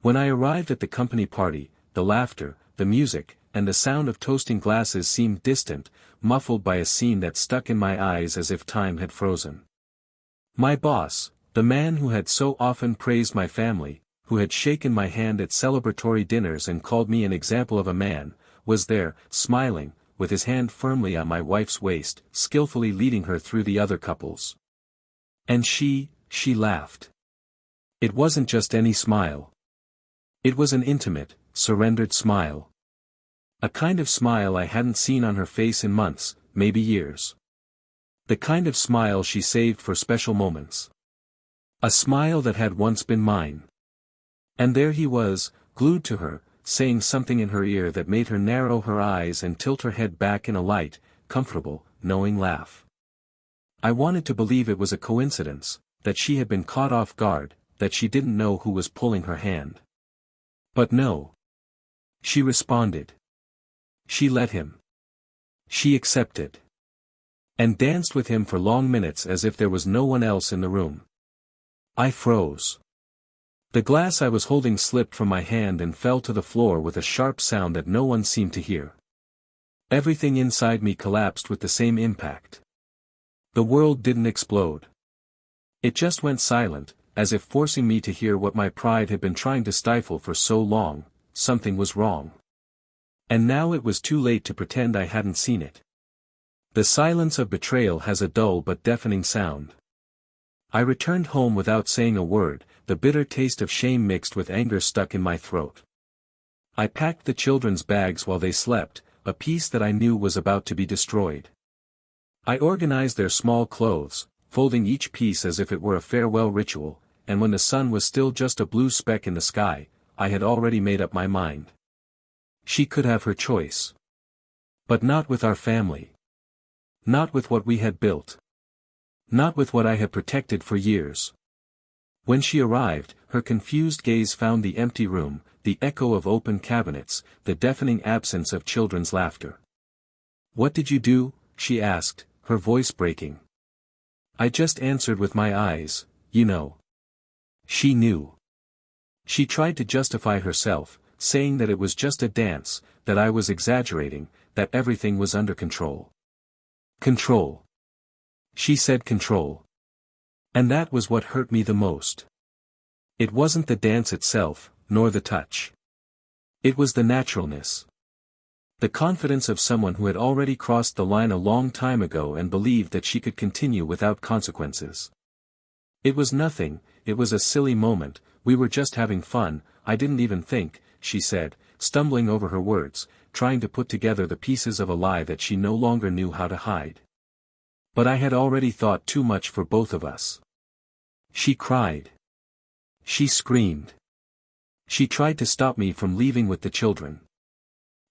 When I arrived at the company party, the laughter, the music, and the sound of toasting glasses seemed distant, muffled by a scene that stuck in my eyes as if time had frozen. My boss, the man who had so often praised my family, who had shaken my hand at celebratory dinners and called me an example of a man, was there, smiling, with his hand firmly on my wife's waist, skillfully leading her through the other couples. And she laughed. It wasn't just any smile. It was an intimate, surrendered smile. A kind of smile I hadn't seen on her face in months, maybe years. The kind of smile she saved for special moments. A smile that had once been mine. And there he was, glued to her, saying something in her ear that made her narrow her eyes and tilt her head back in a light, comfortable, knowing laugh. I wanted to believe it was a coincidence, that she had been caught off guard, that she didn't know who was pulling her hand. But no. She responded. She let him. She accepted. And danced with him for long minutes as if there was no one else in the room. I froze. The glass I was holding slipped from my hand and fell to the floor with a sharp sound that no one seemed to hear. Everything inside me collapsed with the same impact. The world didn't explode. It just went silent, as if forcing me to hear what my pride had been trying to stifle for so long. Something was wrong. And now it was too late to pretend I hadn't seen it. The silence of betrayal has a dull but deafening sound. I returned home without saying a word, the bitter taste of shame mixed with anger stuck in my throat. I packed the children's bags while they slept, a piece that I knew was about to be destroyed. I organized their small clothes, folding each piece as if it were a farewell ritual, and when the sun was still just a blue speck in the sky, I had already made up my mind. She could have her choice. But not with our family. Not with what we had built. Not with what I had protected for years. When she arrived, her confused gaze found the empty room, the echo of open cabinets, the deafening absence of children's laughter. "What did you do?" she asked, her voice breaking. I just answered with my eyes, "You know." She knew. She tried to justify herself, saying that it was just a dance, that I was exaggerating, that everything was under control. Control. She said control. And that was what hurt me the most. It wasn't the dance itself, nor the touch. It was the naturalness. The confidence of someone who had already crossed the line a long time ago and believed that she could continue without consequences. It was nothing, it was a silly moment, we were just having fun, I didn't even think, she said, stumbling over her words, trying to put together the pieces of a lie that she no longer knew how to hide. But I had already thought too much for both of us. She cried. She screamed. She tried to stop me from leaving with the children.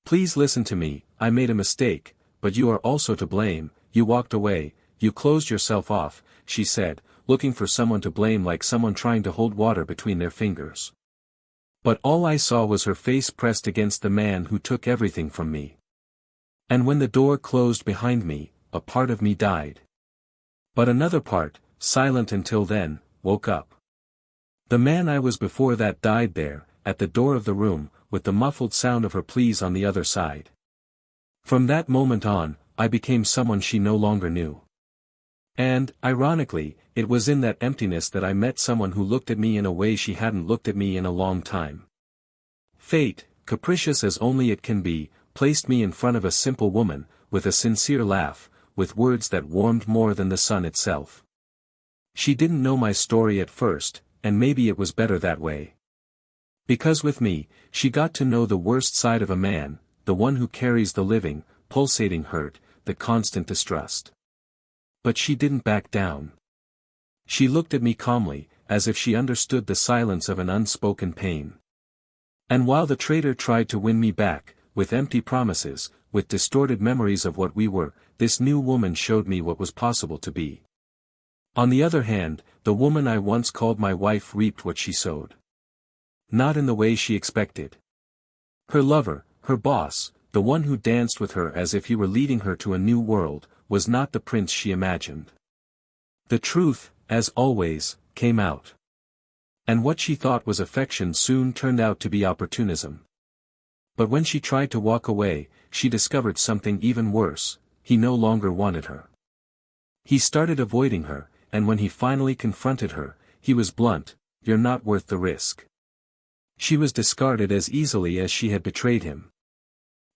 "Please listen to me, I made a mistake, but you are also to blame, you walked away, you closed yourself off," she said, looking for someone to blame like someone trying to hold water between their fingers. But all I saw was her face pressed against the man who took everything from me. And when the door closed behind me, a part of me died. But another part, silent until then, woke up. The man I was before that died there, at the door of the room, with the muffled sound of her pleas on the other side. From that moment on, I became someone she no longer knew. And, ironically, it was in that emptiness that I met someone who looked at me in a way she hadn't looked at me in a long time. Fate, capricious as only it can be, placed me in front of a simple woman, with a sincere laugh, with words that warmed more than the sun itself. She didn't know my story at first, and maybe it was better that way. Because with me, she got to know the worst side of a man, the one who carries the living, pulsating hurt, the constant distrust. But she didn't back down. She looked at me calmly, as if she understood the silence of an unspoken pain. And while the traitor tried to win me back, with empty promises, with distorted memories of what we were, this new woman showed me what was possible to be. On the other hand, the woman I once called my wife reaped what she sowed. Not in the way she expected. Her lover, her boss, the one who danced with her as if he were leading her to a new world, was not the prince she imagined. The truth, as always, came out. And what she thought was affection soon turned out to be opportunism. But when she tried to walk away, she discovered something even worse: he no longer wanted her. He started avoiding her, and when he finally confronted her, he was blunt: "You're not worth the risk." She was discarded as easily as she had betrayed him.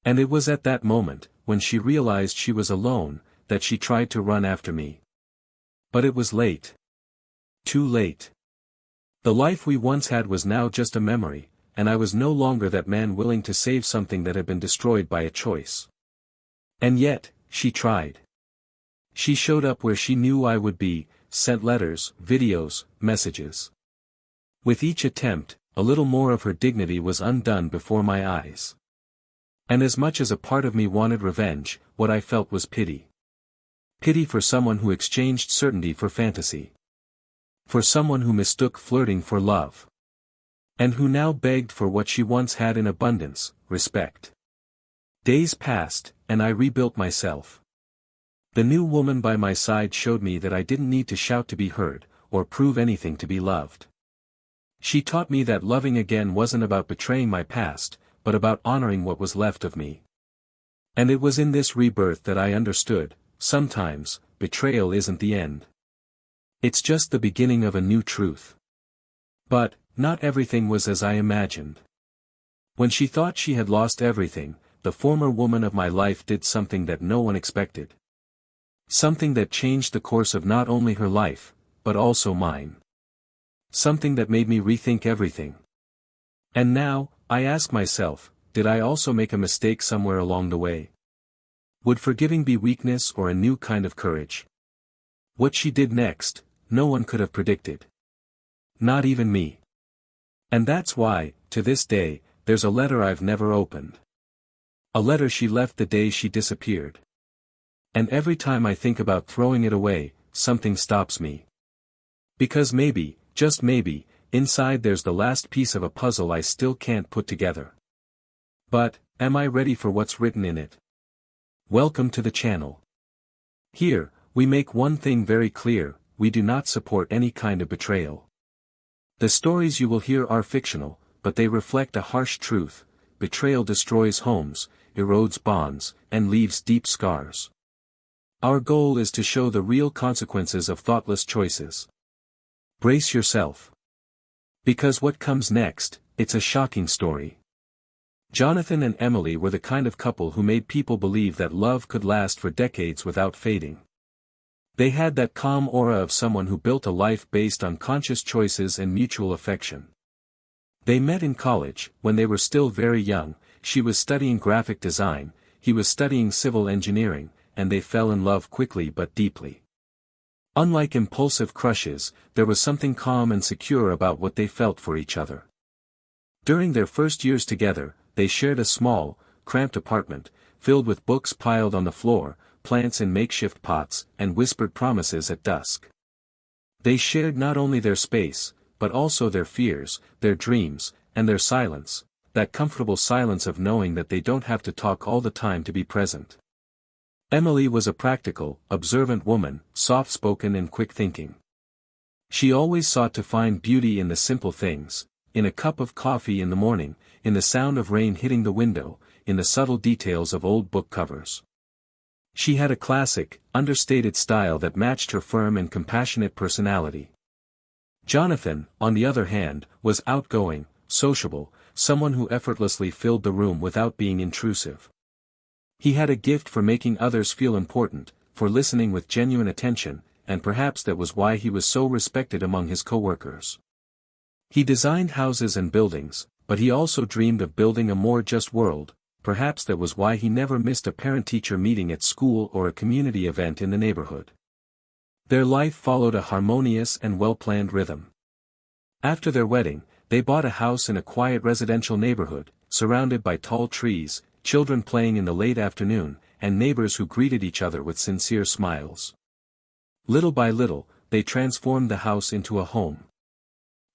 And it was at that moment, when she realized she was alone, that she tried to run after me. But it was late. Too late. The life we once had was now just a memory, and I was no longer that man willing to save something that had been destroyed by a choice. And yet, she tried. She showed up where she knew I would be, sent letters, videos, messages. With each attempt, a little more of her dignity was undone before my eyes. And as much as a part of me wanted revenge, what I felt was pity. Pity for someone who exchanged certainty for fantasy. For someone who mistook flirting for love. And who now begged for what she once had in abundance: respect. Days passed, and I rebuilt myself. The new woman by my side showed me that I didn't need to shout to be heard, or prove anything to be loved. She taught me that loving again wasn't about betraying my past, but about honoring what was left of me. And it was in this rebirth that I understood: sometimes, betrayal isn't the end. It's just the beginning of a new truth. But, not everything was as I imagined. When she thought she had lost everything, the former woman of my life did something that no one expected. Something that changed the course of not only her life, but also mine. Something that made me rethink everything. And now, I ask myself, did I also make a mistake somewhere along the way? Would forgiving be weakness or a new kind of courage? What she did next, no one could have predicted. Not even me. And that's why, to this day, there's a letter I've never opened. A letter she left the day she disappeared. And every time I think about throwing it away, something stops me. Because maybe, just maybe, inside there's the last piece of a puzzle I still can't put together. But, am I ready for what's written in it? Welcome to the channel. Here, we make one thing very clear: we do not support any kind of betrayal. The stories you will hear are fictional, but they reflect a harsh truth: betrayal destroys homes, erodes bonds, and leaves deep scars. Our goal is to show the real consequences of thoughtless choices. Brace yourself. Because what comes next, it's a shocking story. Jonathan and Emily were the kind of couple who made people believe that love could last for decades without fading. They had that calm aura of someone who built a life based on conscious choices and mutual affection. They met in college, when they were still very young. She was studying graphic design, he was studying civil engineering, and they fell in love quickly but deeply. Unlike impulsive crushes, there was something calm and secure about what they felt for each other. During their first years together, they shared a small, cramped apartment, filled with books piled on the floor, plants in makeshift pots, and whispered promises at dusk. They shared not only their space, but also their fears, their dreams, and their silence, that comfortable silence of knowing that they don't have to talk all the time to be present. Emily was a practical, observant woman, soft-spoken and quick-thinking. She always sought to find beauty in the simple things: in a cup of coffee in the morning, in the sound of rain hitting the window, in the subtle details of old book covers. She had a classic, understated style that matched her firm and compassionate personality. Jonathan, on the other hand, was outgoing, sociable, someone who effortlessly filled the room without being intrusive. He had a gift for making others feel important, for listening with genuine attention, and perhaps that was why he was so respected among his coworkers. He designed houses and buildings, but he also dreamed of building a more just world. Perhaps that was why he never missed a parent-teacher meeting at school or a community event in the neighborhood. Their life followed a harmonious and well-planned rhythm. After their wedding, they bought a house in a quiet residential neighborhood, surrounded by tall trees, children playing in the late afternoon, and neighbors who greeted each other with sincere smiles. Little by little, they transformed the house into a home.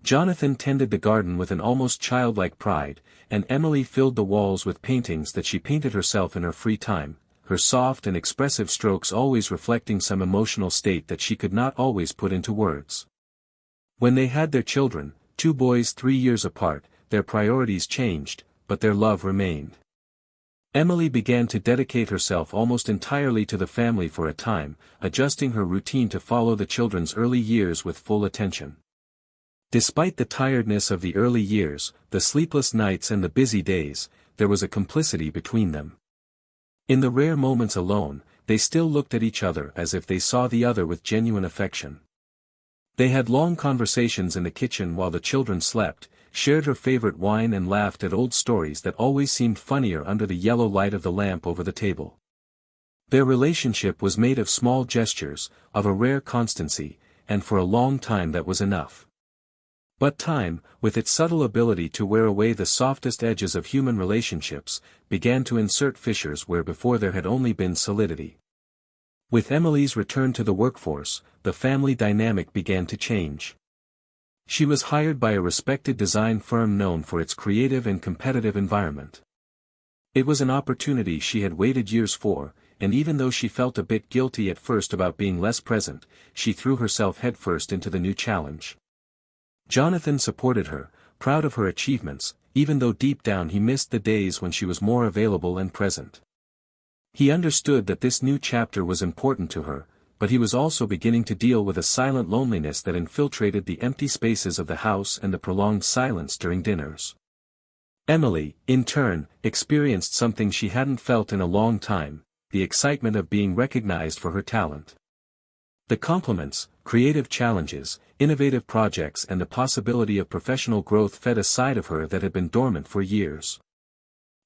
Jonathan tended the garden with an almost childlike pride, and Emily filled the walls with paintings that she painted herself in her free time, her soft and expressive strokes always reflecting some emotional state that she could not always put into words. When they had their children, two boys 3 years apart, their priorities changed, but their love remained. Emily began to dedicate herself almost entirely to the family for a time, adjusting her routine to follow the children's early years with full attention. Despite the tiredness of the early years, the sleepless nights and the busy days, there was a complicity between them. In the rare moments alone, they still looked at each other as if they saw the other with genuine affection. They had long conversations in the kitchen while the children slept, shared her favorite wine and laughed at old stories that always seemed funnier under the yellow light of the lamp over the table. Their relationship was made of small gestures, of a rare constancy, and for a long time that was enough. But time, with its subtle ability to wear away the softest edges of human relationships, began to insert fissures where before there had only been solidity. With Emily's return to the workforce, the family dynamic began to change. She was hired by a respected design firm known for its creative and competitive environment. It was an opportunity she had waited years for, and even though she felt a bit guilty at first about being less present, she threw herself headfirst into the new challenge. Jonathan supported her, proud of her achievements, even though deep down he missed the days when she was more available and present. He understood that this new chapter was important to her, but he was also beginning to deal with a silent loneliness that infiltrated the empty spaces of the house and the prolonged silence during dinners. Emily, in turn, experienced something she hadn't felt in a long time, the excitement of being recognized for her talent. The compliments, creative challenges, innovative projects and the possibility of professional growth fed a side of her that had been dormant for years.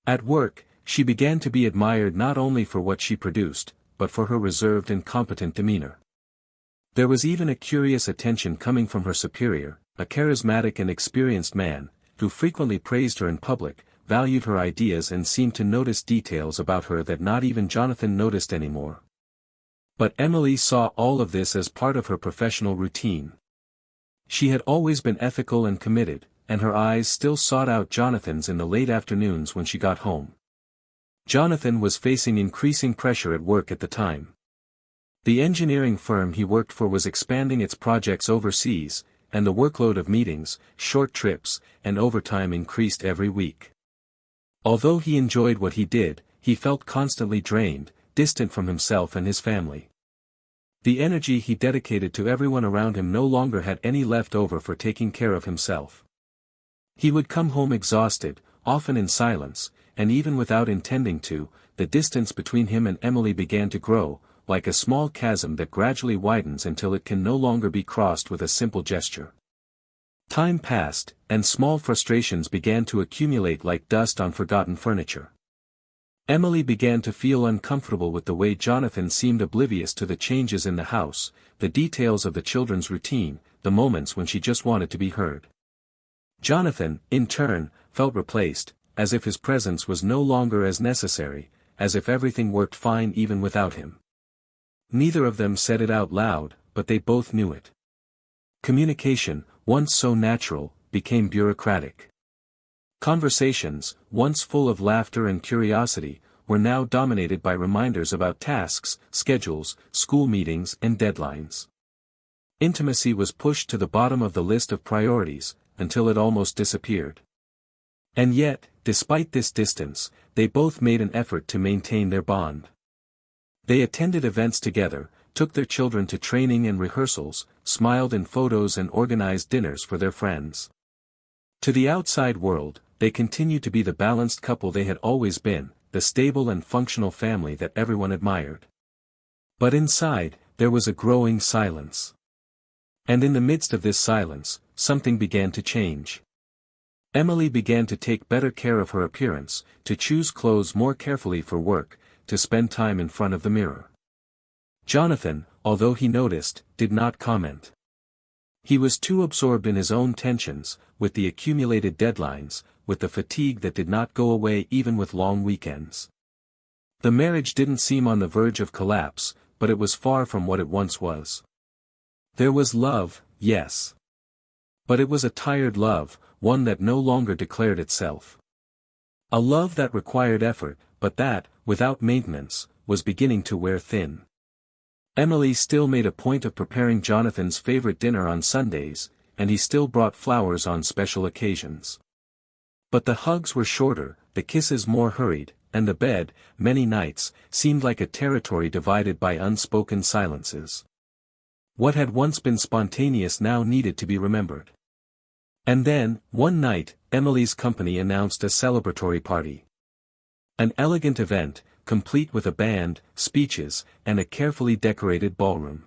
At work, she began to be admired not only for what she produced, but for her reserved and competent demeanor. There was even a curious attention coming from her superior, a charismatic and experienced man, who frequently praised her in public, valued her ideas and seemed to notice details about her that not even Jonathan noticed anymore. But Emily saw all of this as part of her professional routine. She had always been ethical and committed, and her eyes still sought out Jonathan's in the late afternoons when she got home. Jonathan was facing increasing pressure at work at the time. The engineering firm he worked for was expanding its projects overseas, and the workload of meetings, short trips, and overtime increased every week. Although he enjoyed what he did, he felt constantly drained, distant from himself and his family. The energy he dedicated to everyone around him no longer had any left over for taking care of himself. He would come home exhausted, often in silence, and even without intending to, the distance between him and Emily began to grow, like a small chasm that gradually widens until it can no longer be crossed with a simple gesture. Time passed, and small frustrations began to accumulate like dust on forgotten furniture. Emily began to feel uncomfortable with the way Jonathan seemed oblivious to the changes in the house, the details of the children's routine, the moments when she just wanted to be heard. Jonathan, in turn, felt replaced, as if his presence was no longer as necessary, as if everything worked fine even without him. Neither of them said it out loud, but they both knew it. Communication, once so natural, became bureaucratic. Conversations, once full of laughter and curiosity, were now dominated by reminders about tasks, schedules, school meetings and deadlines. Intimacy was pushed to the bottom of the list of priorities, until it almost disappeared. And yet, despite this distance, they both made an effort to maintain their bond. They attended events together, took their children to training and rehearsals, smiled in photos and organized dinners for their friends. To the outside world, they continued to be the balanced couple they had always been, the stable and functional family that everyone admired. But inside, there was a growing silence. And in the midst of this silence, something began to change. Emily began to take better care of her appearance, to choose clothes more carefully for work, to spend time in front of the mirror. Jonathan, although he noticed, did not comment. He was too absorbed in his own tensions, with the accumulated deadlines, with the fatigue that did not go away even with long weekends. The marriage didn't seem on the verge of collapse, but it was far from what it once was. There was love, yes. But it was a tired love, one that no longer declared itself. A love that required effort, but that, without maintenance, was beginning to wear thin. Emily still made a point of preparing Jonathan's favorite dinner on Sundays, and he still brought flowers on special occasions. But the hugs were shorter, the kisses more hurried, and the bed, many nights, seemed like a territory divided by unspoken silences. What had once been spontaneous now needed to be remembered. And then, one night, Emily's company announced a celebratory party. An elegant event, complete with a band, speeches, and a carefully decorated ballroom.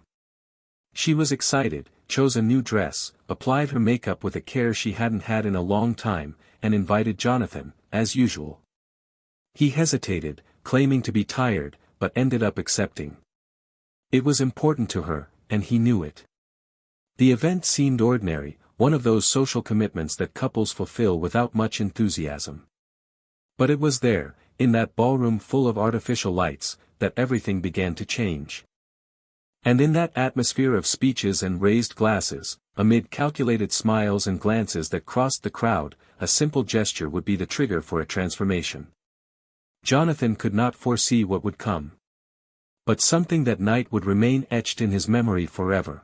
She was excited, chose a new dress, applied her makeup with a care she hadn't had in a long time, and invited Jonathan, as usual. He hesitated, claiming to be tired, but ended up accepting. It was important to her, and he knew it. The event seemed ordinary, one of those social commitments that couples fulfill without much enthusiasm. But it was there, in that ballroom full of artificial lights, that everything began to change. And in that atmosphere of speeches and raised glasses, amid calculated smiles and glances that crossed the crowd, a simple gesture would be the trigger for a transformation. Jonathan could not foresee what would come. But something that night would remain etched in his memory forever.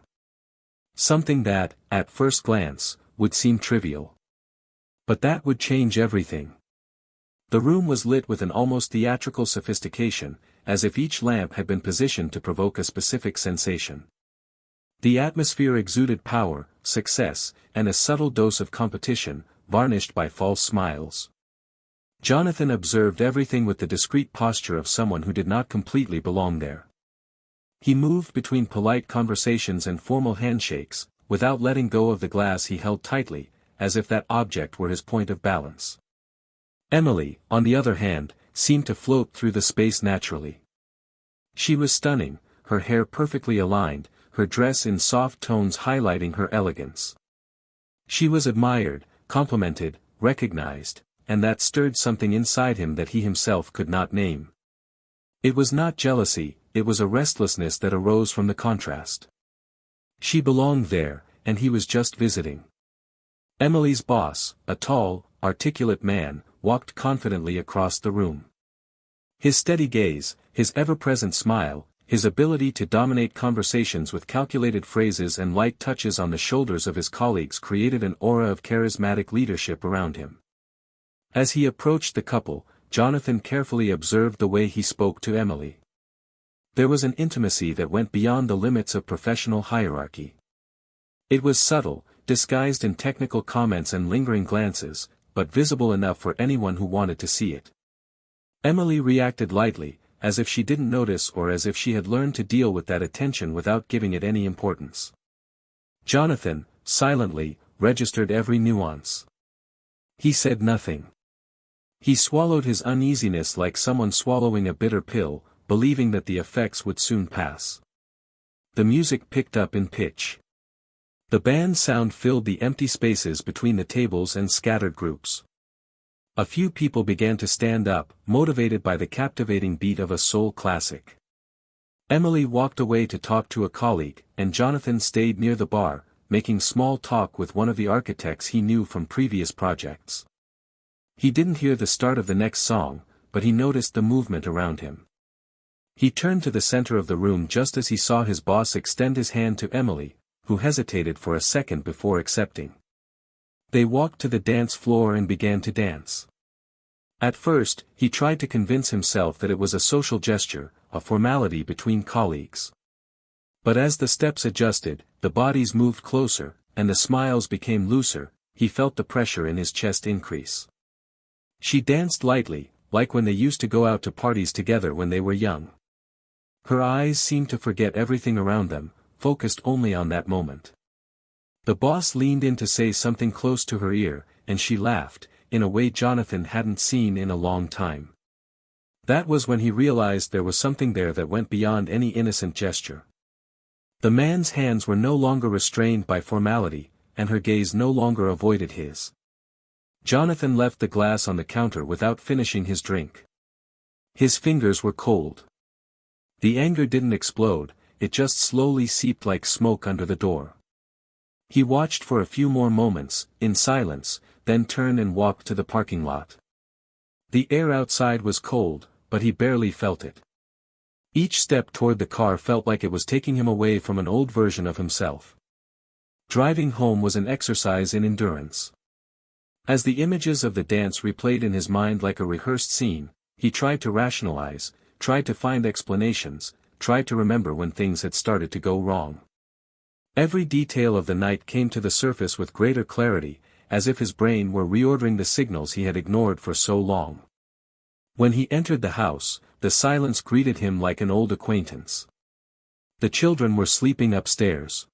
Something that, at first glance, would seem trivial. But that would change everything. The room was lit with an almost theatrical sophistication, as if each lamp had been positioned to provoke a specific sensation. The atmosphere exuded power, success, and a subtle dose of competition, varnished by false smiles. Jonathan observed everything with the discreet posture of someone who did not completely belong there. He moved between polite conversations and formal handshakes, without letting go of the glass he held tightly, as if that object were his point of balance. Emily, on the other hand, seemed to float through the space naturally. She was stunning, her hair perfectly aligned, her dress in soft tones highlighting her elegance. She was admired, complimented, recognized, and that stirred something inside him that he himself could not name. It was not jealousy, it was a restlessness that arose from the contrast. She belonged there, and he was just visiting. Emily's boss, a tall, articulate man, walked confidently across the room. His steady gaze, his ever-present smile, his ability to dominate conversations with calculated phrases and light touches on the shoulders of his colleagues created an aura of charismatic leadership around him. As he approached the couple, Jonathan carefully observed the way he spoke to Emily. There was an intimacy that went beyond the limits of professional hierarchy. It was subtle, disguised in technical comments and lingering glances, but visible enough for anyone who wanted to see it. Emily reacted lightly, as if she didn't notice or as if she had learned to deal with that attention without giving it any importance. Jonathan, silently, registered every nuance. He said nothing. He swallowed his uneasiness like someone swallowing a bitter pill, believing that the effects would soon pass. The music picked up in pitch. The band's sound filled the empty spaces between the tables and scattered groups. A few people began to stand up, motivated by the captivating beat of a soul classic. Emily walked away to talk to a colleague, and Jonathan stayed near the bar, making small talk with one of the architects he knew from previous projects. He didn't hear the start of the next song, but he noticed the movement around him. He turned to the center of the room just as he saw his boss extend his hand to Emily, who hesitated for a second before accepting. They walked to the dance floor and began to dance. At first, he tried to convince himself that it was a social gesture, a formality between colleagues. But as the steps adjusted, the bodies moved closer, and the smiles became looser, he felt the pressure in his chest increase. She danced lightly, like when they used to go out to parties together when they were young. Her eyes seemed to forget everything around them, focused only on that moment. The boss leaned in to say something close to her ear, and she laughed, in a way Jonathan hadn't seen in a long time. That was when he realized there was something there that went beyond any innocent gesture. The man's hands were no longer restrained by formality, and her gaze no longer avoided his. Jonathan left the glass on the counter without finishing his drink. His fingers were cold. The anger didn't explode, it just slowly seeped like smoke under the door. He watched for a few more moments, in silence, then turned and walked to the parking lot. The air outside was cold, but he barely felt it. Each step toward the car felt like it was taking him away from an old version of himself. Driving home was an exercise in endurance. As the images of the dance replayed in his mind like a rehearsed scene, he tried to rationalize, tried to find explanations, tried to remember when things had started to go wrong. Every detail of the night came to the surface with greater clarity, as if his brain were reordering the signals he had ignored for so long. When he entered the house, the silence greeted him like an old acquaintance. The children were sleeping upstairs.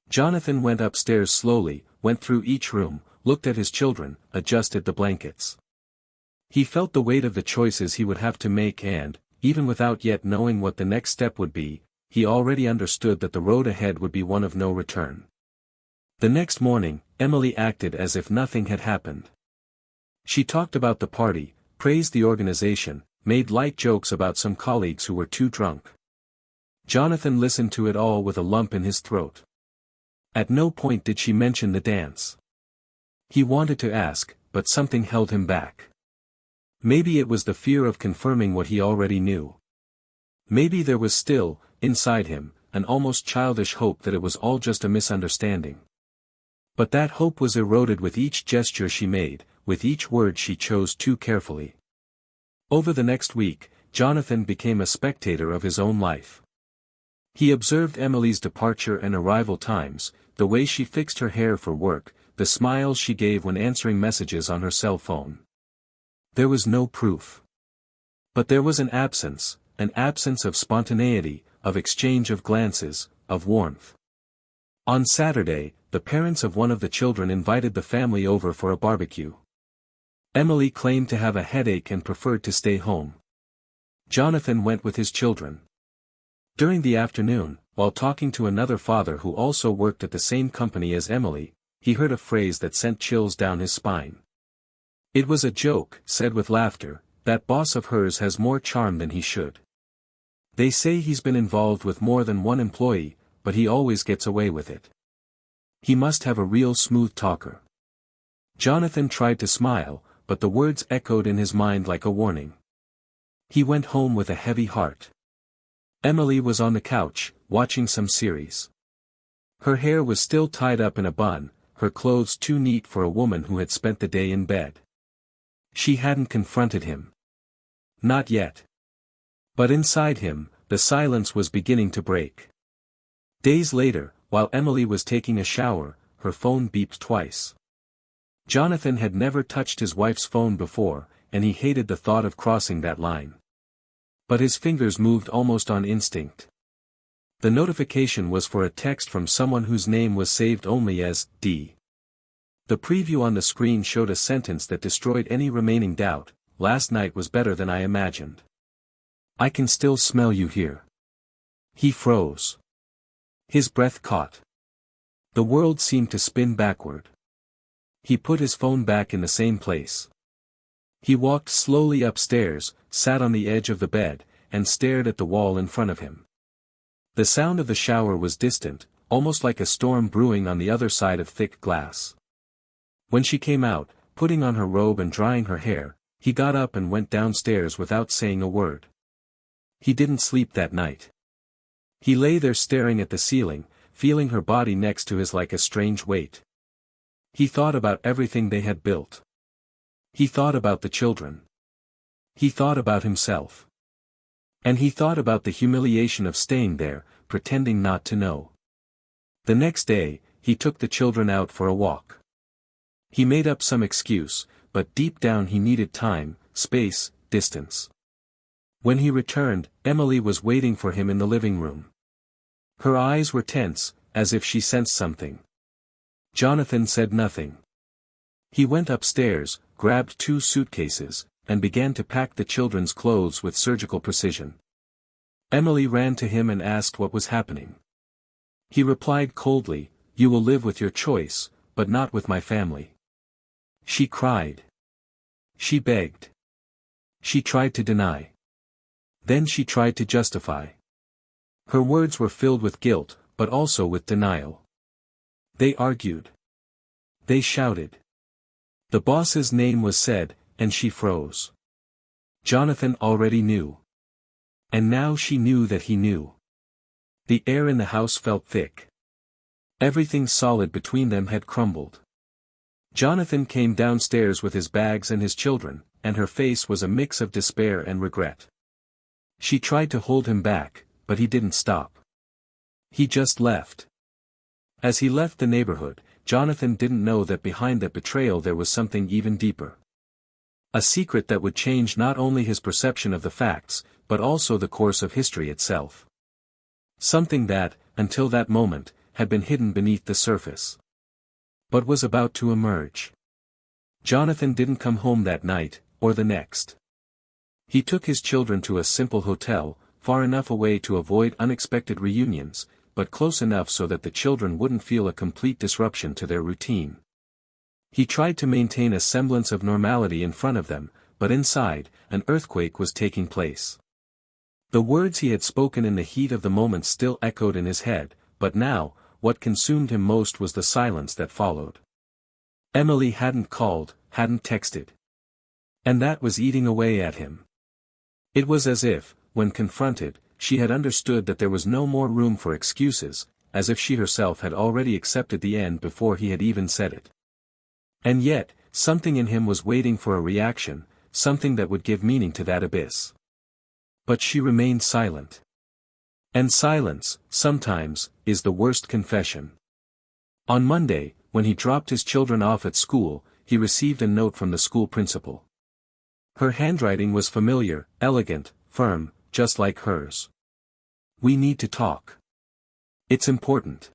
Jonathan went upstairs slowly, went through each room, looked at his children, adjusted the blankets. He felt the weight of the choices he would have to make and, even without yet knowing what the next step would be, he already understood that the road ahead would be one of no return. The next morning, Emily acted as if nothing had happened. She talked about the party, praised the organization, made light jokes about some colleagues who were too drunk. Jonathan listened to it all with a lump in his throat. At no point did she mention the dance. He wanted to ask, but something held him back. Maybe it was the fear of confirming what he already knew. Maybe there was still, inside him, an almost childish hope that it was all just a misunderstanding. But that hope was eroded with each gesture she made, with each word she chose too carefully. Over the next week, Jonathan became a spectator of his own life. He observed Emily's departure and arrival times, the way she fixed her hair for work, the smiles she gave when answering messages on her cell phone. There was no proof. But there was an absence of spontaneity, of exchange of glances, of warmth. On Saturday, the parents of one of the children invited the family over for a barbecue. Emily claimed to have a headache and preferred to stay home. Jonathan went with his children. During the afternoon, while talking to another father who also worked at the same company as Emily, he heard a phrase that sent chills down his spine. It was a joke, said with laughter, that boss of hers has more charm than he should. They say he's been involved with more than one employee, but he always gets away with it. He must have a real smooth talker. Jonathan tried to smile, but the words echoed in his mind like a warning. He went home with a heavy heart. Emily was on the couch, watching some series. Her hair was still tied up in a bun, her clothes too neat for a woman who had spent the day in bed. She hadn't confronted him. Not yet. But inside him, the silence was beginning to break. Days later, while Emily was taking a shower, her phone beeped twice. Jonathan had never touched his wife's phone before, and he hated the thought of crossing that line. But his fingers moved almost on instinct. The notification was for a text from someone whose name was saved only as D. The preview on the screen showed a sentence that destroyed any remaining doubt. Last night was better than I imagined. I can still smell you here. He froze. His breath caught. The world seemed to spin backward. He put his phone back in the same place. He walked slowly upstairs, sat on the edge of the bed, and stared at the wall in front of him. The sound of the shower was distant, almost like a storm brewing on the other side of thick glass. When she came out, putting on her robe and drying her hair, he got up and went downstairs without saying a word. He didn't sleep that night. He lay there staring at the ceiling, feeling her body next to his like a strange weight. He thought about everything they had built. He thought about the children. He thought about himself. And he thought about the humiliation of staying there, pretending not to know. The next day, he took the children out for a walk. He made up some excuse, but deep down he needed time, space, distance. When he returned, Emily was waiting for him in the living room. Her eyes were tense, as if she sensed something. Jonathan said nothing. He went upstairs, grabbed 2 suitcases, and began to pack the children's clothes with surgical precision. Emily ran to him and asked what was happening. He replied coldly, "You will live with your choice, but not with my family." She cried. She begged. She tried to deny. Then she tried to justify. Her words were filled with guilt, but also with denial. They argued. They shouted. The boss's name was said, and she froze. Jonathan already knew. And now she knew that he knew. The air in the house felt thick. Everything solid between them had crumbled. Jonathan came downstairs with his bags and his children, and her face was a mix of despair and regret. She tried to hold him back, but he didn't stop. He just left. As he left the neighborhood, Jonathan didn't know that behind that betrayal there was something even deeper. A secret that would change not only his perception of the facts, but also the course of history itself. Something that, until that moment, had been hidden beneath the surface. But was about to emerge. Jonathan didn't come home that night, or the next. He took his children to a simple hotel, far enough away to avoid unexpected reunions, but close enough so that the children wouldn't feel a complete disruption to their routine. He tried to maintain a semblance of normality in front of them, but inside, an earthquake was taking place. The words he had spoken in the heat of the moment still echoed in his head, but now, what consumed him most was the silence that followed. Emily hadn't called, hadn't texted. And that was eating away at him. It was as if, when confronted, she had understood that there was no more room for excuses, as if she herself had already accepted the end before he had even said it. And yet, something in him was waiting for a reaction, something that would give meaning to that abyss. But she remained silent. And silence, sometimes, is the worst confession. On Monday, when he dropped his children off at school, he received a note from the school principal. Her handwriting was familiar, elegant, firm, just like hers. "We need to talk. It's important.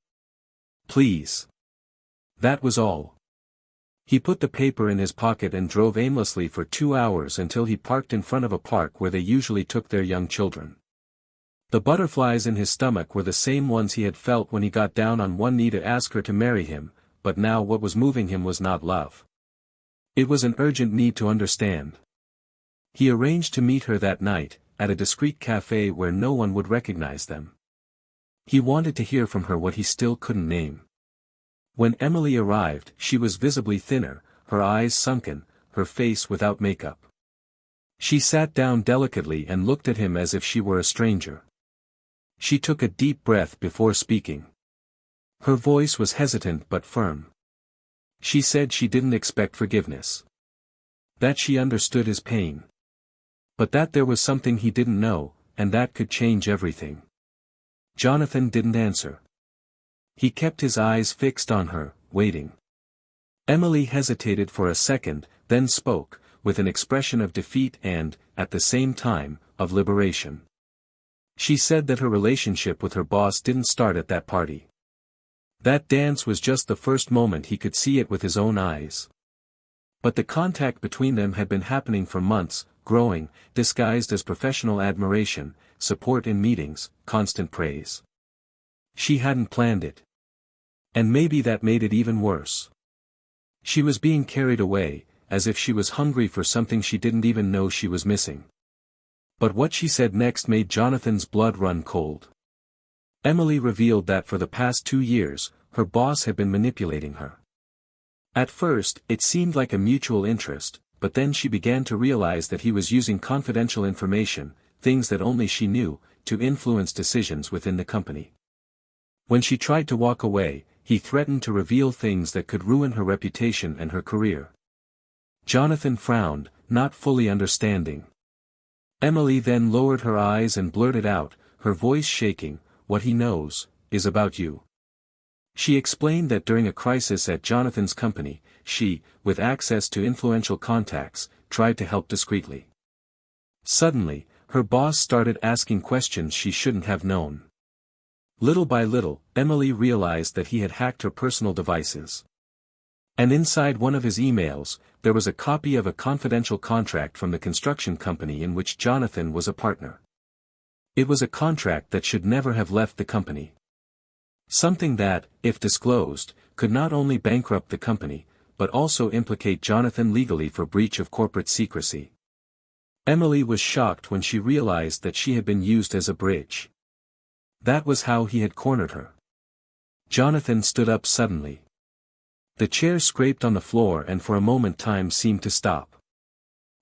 Please." That was all. He put the paper in his pocket and drove aimlessly for 2 hours until he parked in front of a park where they usually took their young children. The butterflies in his stomach were the same ones he had felt when he got down on one knee to ask her to marry him, but now what was moving him was not love. It was an urgent need to understand. He arranged to meet her that night, at a discreet cafe where no one would recognize them. He wanted to hear from her what he still couldn't name. When Emily arrived, she was visibly thinner, her eyes sunken, her face without makeup. She sat down delicately and looked at him as if she were a stranger. She took a deep breath before speaking. Her voice was hesitant but firm. She said she didn't expect forgiveness. That she understood his pain. But that there was something he didn't know, and that could change everything. Jonathan didn't answer. He kept his eyes fixed on her, waiting. Emily hesitated for a second, then spoke, with an expression of defeat and, at the same time, of liberation. She said that her relationship with her boss didn't start at that party. That dance was just the first moment he could see it with his own eyes. But the contact between them had been happening for months, growing, disguised as professional admiration, support in meetings, constant praise. She hadn't planned it. And maybe that made it even worse. She was being carried away, as if she was hungry for something she didn't even know she was missing. But what she said next made Jonathan's blood run cold. Emily revealed that for the past 2 years, her boss had been manipulating her. At first, it seemed like a mutual interest, but then she began to realize that he was using confidential information, things that only she knew, to influence decisions within the company. When she tried to walk away, he threatened to reveal things that could ruin her reputation and her career. Jonathan frowned, not fully understanding. Emily then lowered her eyes and blurted out, her voice shaking, "What he knows, is about you." She explained that during a crisis at Jonathan's company, she, with access to influential contacts, tried to help discreetly. Suddenly, her boss started asking questions she shouldn't have known. Little by little, Emily realized that he had hacked her personal devices. And inside one of his emails, there was a copy of a confidential contract from the construction company in which Jonathan was a partner. It was a contract that should never have left the company. Something that, if disclosed, could not only bankrupt the company, but also implicate Jonathan legally for breach of corporate secrecy. Emily was shocked when she realized that she had been used as a bridge. That was how he had cornered her. Jonathan stood up suddenly. The chair scraped on the floor and for a moment time seemed to stop.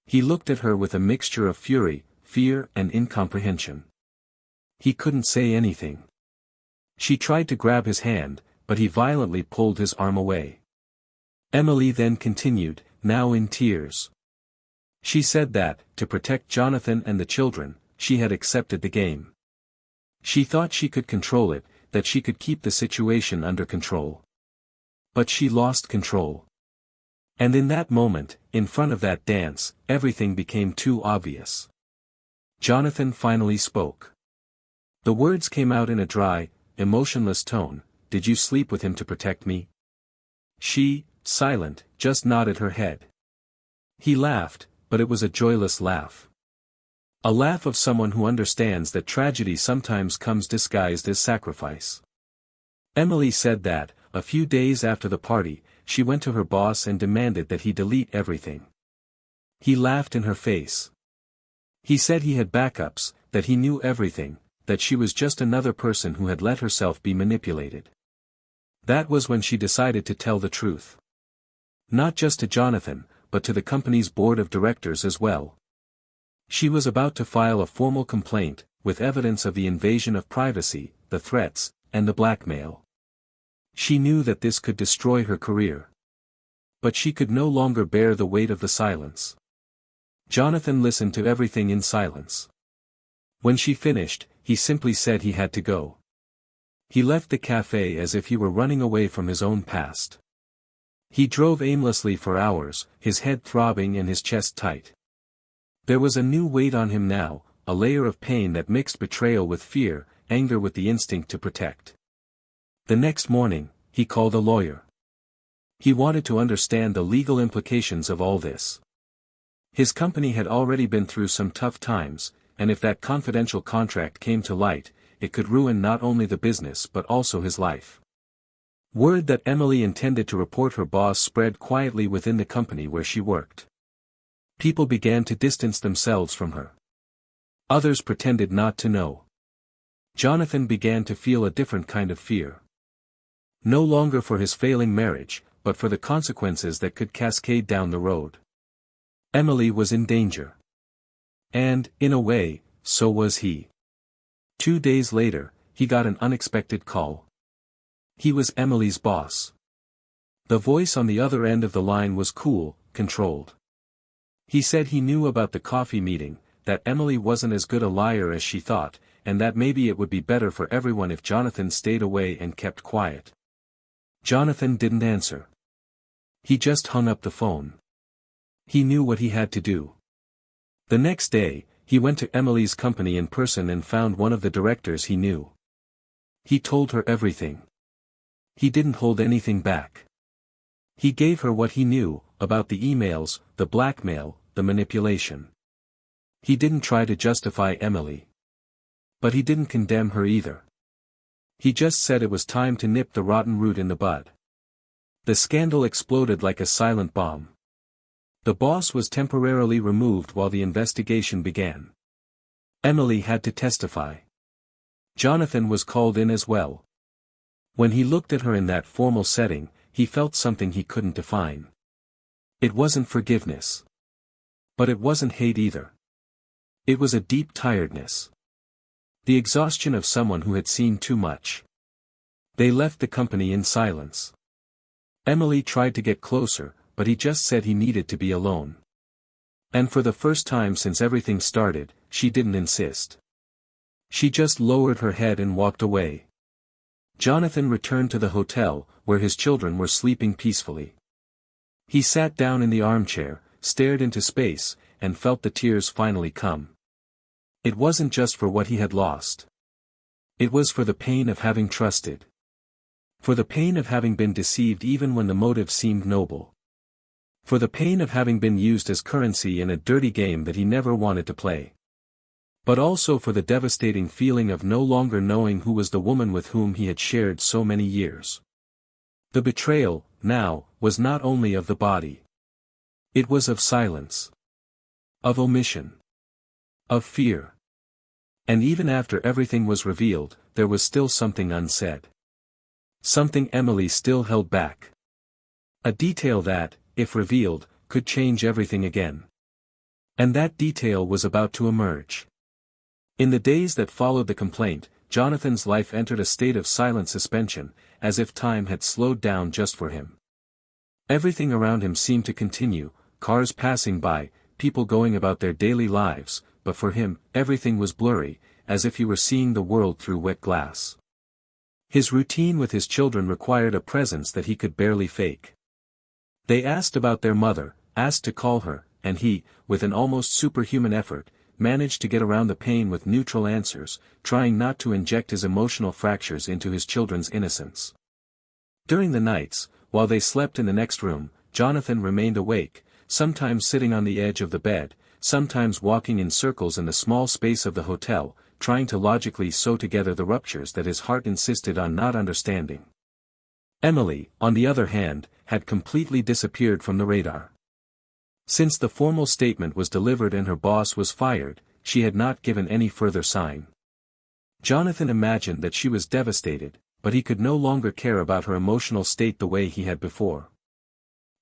He looked at her with a mixture of fury, fear and incomprehension. He couldn't say anything. She tried to grab his hand, but he violently pulled his arm away. Emily then continued, now in tears. She said that, to protect Jonathan and the children, she had accepted the game. She thought she could control it, that she could keep the situation under control. But she lost control. And in that moment, in front of that dance, everything became too obvious. Jonathan finally spoke. The words came out in a dry, emotionless tone, "Did you sleep with him to protect me?" She, silent, just nodded her head. He laughed, but it was a joyless laugh. A laugh of someone who understands that tragedy sometimes comes disguised as sacrifice. Emily said that, a few days after the party, she went to her boss and demanded that he delete everything. He laughed in her face. He said he had backups, that he knew everything, that she was just another person who had let herself be manipulated. That was when she decided to tell the truth. Not just to Jonathan, but to the company's board of directors as well. She was about to file a formal complaint, with evidence of the invasion of privacy, the threats, and the blackmail. She knew that this could destroy her career. But she could no longer bear the weight of the silence. Jonathan listened to everything in silence. When she finished, he simply said he had to go. He left the cafe as if he were running away from his own past. He drove aimlessly for hours, his head throbbing and his chest tight. There was a new weight on him now, a layer of pain that mixed betrayal with fear, anger with the instinct to protect. The next morning, he called a lawyer. He wanted to understand the legal implications of all this. His company had already been through some tough times, and if that confidential contract came to light, it could ruin not only the business but also his life. Word that Emily intended to report her boss spread quietly within the company where she worked. People began to distance themselves from her. Others pretended not to know. Jonathan began to feel a different kind of fear. No longer for his failing marriage, but for the consequences that could cascade down the road. Emily was in danger. And, in a way, so was he. 2 days later, he got an unexpected call. He was Emily's boss. The voice on the other end of the line was cool, controlled. He said he knew about the coffee meeting, that Emily wasn't as good a liar as she thought, and that maybe it would be better for everyone if Jonathan stayed away and kept quiet. Jonathan didn't answer. He just hung up the phone. He knew what he had to do. The next day, he went to Emily's company in person and found one of the directors he knew. He told her everything. He didn't hold anything back. He gave her what he knew, about the emails, the blackmail, the manipulation. He didn't try to justify Emily. But he didn't condemn her either. He just said it was time to nip the rotten root in the bud. The scandal exploded like a silent bomb. The boss was temporarily removed while the investigation began. Emily had to testify. Jonathan was called in as well. When he looked at her in that formal setting, he felt something he couldn't define. It wasn't forgiveness. But it wasn't hate either. It was a deep tiredness. The exhaustion of someone who had seen too much. They left the company in silence. Emily tried to get closer, but he just said he needed to be alone. And for the first time since everything started, she didn't insist. She just lowered her head and walked away. Jonathan returned to the hotel, where his children were sleeping peacefully. He sat down in the armchair, stared into space, and felt the tears finally come. It wasn't just for what he had lost. It was for the pain of having trusted. For the pain of having been deceived even when the motive seemed noble. For the pain of having been used as currency in a dirty game that he never wanted to play. But also for the devastating feeling of no longer knowing who was the woman with whom he had shared so many years. The betrayal, now, was not only of the body. It was of silence. Of omission. Of fear. And even after everything was revealed, there was still something unsaid. Something Emily still held back. A detail that, if revealed, could change everything again. And that detail was about to emerge. In the days that followed the complaint, Jonathan's life entered a state of silent suspension, as if time had slowed down just for him. Everything around him seemed to continue, cars passing by, people going about their daily lives, but for him, everything was blurry, as if he were seeing the world through wet glass. His routine with his children required a presence that he could barely fake. They asked about their mother, asked to call her, and he, with an almost superhuman effort, managed to get around the pain with neutral answers, trying not to inject his emotional fractures into his children's innocence. During the nights, while they slept in the next room, Jonathan remained awake, sometimes sitting on the edge of the bed, sometimes walking in circles in the small space of the hotel, trying to logically sew together the ruptures that his heart insisted on not understanding. Emily, on the other hand, had completely disappeared from the radar. Since the formal statement was delivered and her boss was fired, she had not given any further sign. Jonathan imagined that she was devastated, but he could no longer care about her emotional state the way he had before.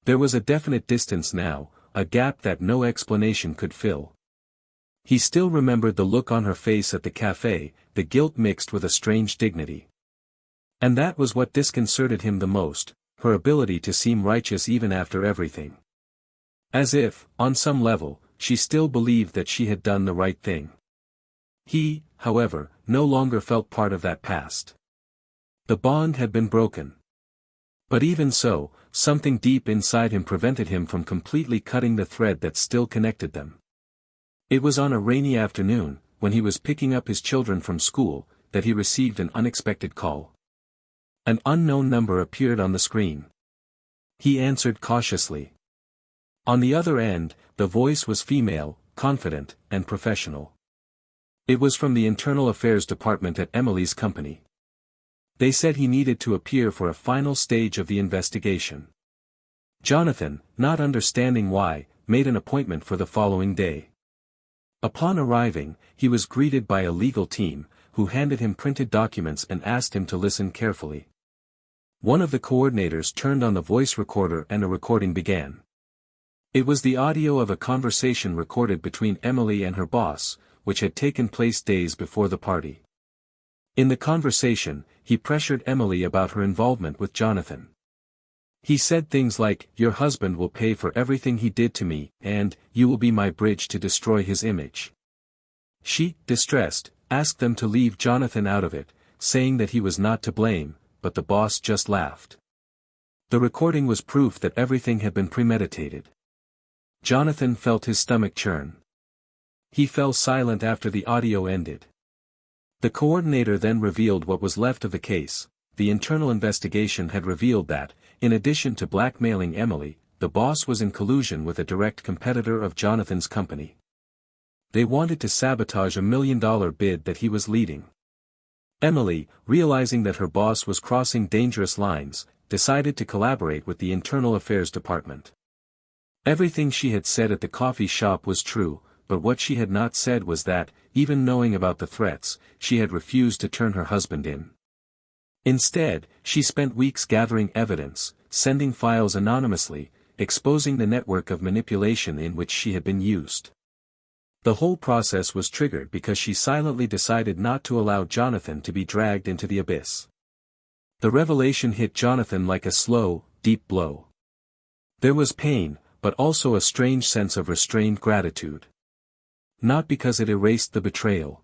There was a definite distance now, a gap that no explanation could fill. He still remembered the look on her face at the cafe, the guilt mixed with a strange dignity. And that was what disconcerted him the most, her ability to seem righteous even after everything. As if, on some level, she still believed that she had done the right thing. He, however, no longer felt part of that past. The bond had been broken. But even so, something deep inside him prevented him from completely cutting the thread that still connected them. It was on a rainy afternoon, when he was picking up his children from school, that he received an unexpected call. An unknown number appeared on the screen. He answered cautiously. On the other end, the voice was female, confident, and professional. It was from the Internal Affairs Department at Emily's company. They said he needed to appear for a final stage of the investigation. Jonathan, not understanding why, made an appointment for the following day. Upon arriving, he was greeted by a legal team, who handed him printed documents and asked him to listen carefully. One of the coordinators turned on the voice recorder and a recording began. It was the audio of a conversation recorded between Emily and her boss, which had taken place days before the party. In the conversation, he pressured Emily about her involvement with Jonathan. He said things like, "Your husband will pay for everything he did to me, and, you will be my bridge to destroy his image." She, distressed, asked them to leave Jonathan out of it, saying that he was not to blame, but the boss just laughed. The recording was proof that everything had been premeditated. Jonathan felt his stomach churn. He fell silent after the audio ended. The coordinator then revealed what was left of the case. The internal investigation had revealed that, in addition to blackmailing Emily, the boss was in collusion with a direct competitor of Jonathan's company. They wanted to sabotage a $1 million bid that he was leading. Emily, realizing that her boss was crossing dangerous lines, decided to collaborate with the Internal Affairs Department. Everything she had said at the coffee shop was true, but what she had not said was that, even knowing about the threats, she had refused to turn her husband in. Instead, she spent weeks gathering evidence, sending files anonymously, exposing the network of manipulation in which she had been used. The whole process was triggered because she silently decided not to allow Jonathan to be dragged into the abyss. The revelation hit Jonathan like a slow, deep blow. There was pain, but also a strange sense of restrained gratitude. Not because it erased the betrayal,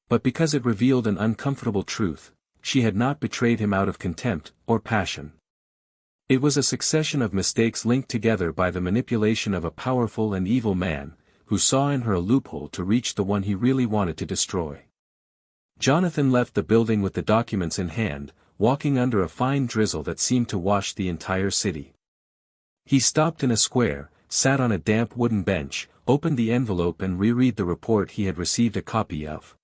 but because it revealed an uncomfortable truth: she had not betrayed him out of contempt or passion. It was a succession of mistakes linked together by the manipulation of a powerful and evil man, who saw in her a loophole to reach the one he really wanted to destroy. Jonathan left the building with the documents in hand, walking under a fine drizzle that seemed to wash the entire city. He stopped in a square, sat on a damp wooden bench, opened the envelope and reread the report he had received a copy of.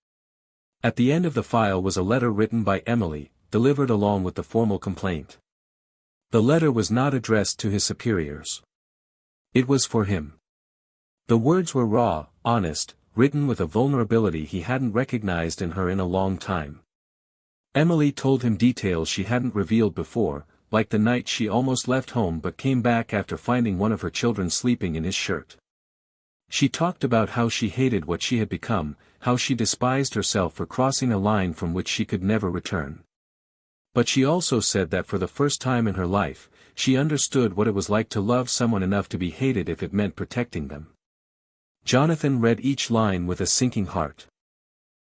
At the end of the file was a letter written by Emily, delivered along with the formal complaint. The letter was not addressed to his superiors. It was for him. The words were raw, honest, written with a vulnerability he hadn't recognized in her in a long time. Emily told him details she hadn't revealed before, like the night she almost left home but came back after finding one of her children sleeping in his shirt. She talked about how she hated what she had become, how she despised herself for crossing a line from which she could never return. But she also said that for the first time in her life, she understood what it was like to love someone enough to be hated if it meant protecting them. Jonathan read each line with a sinking heart.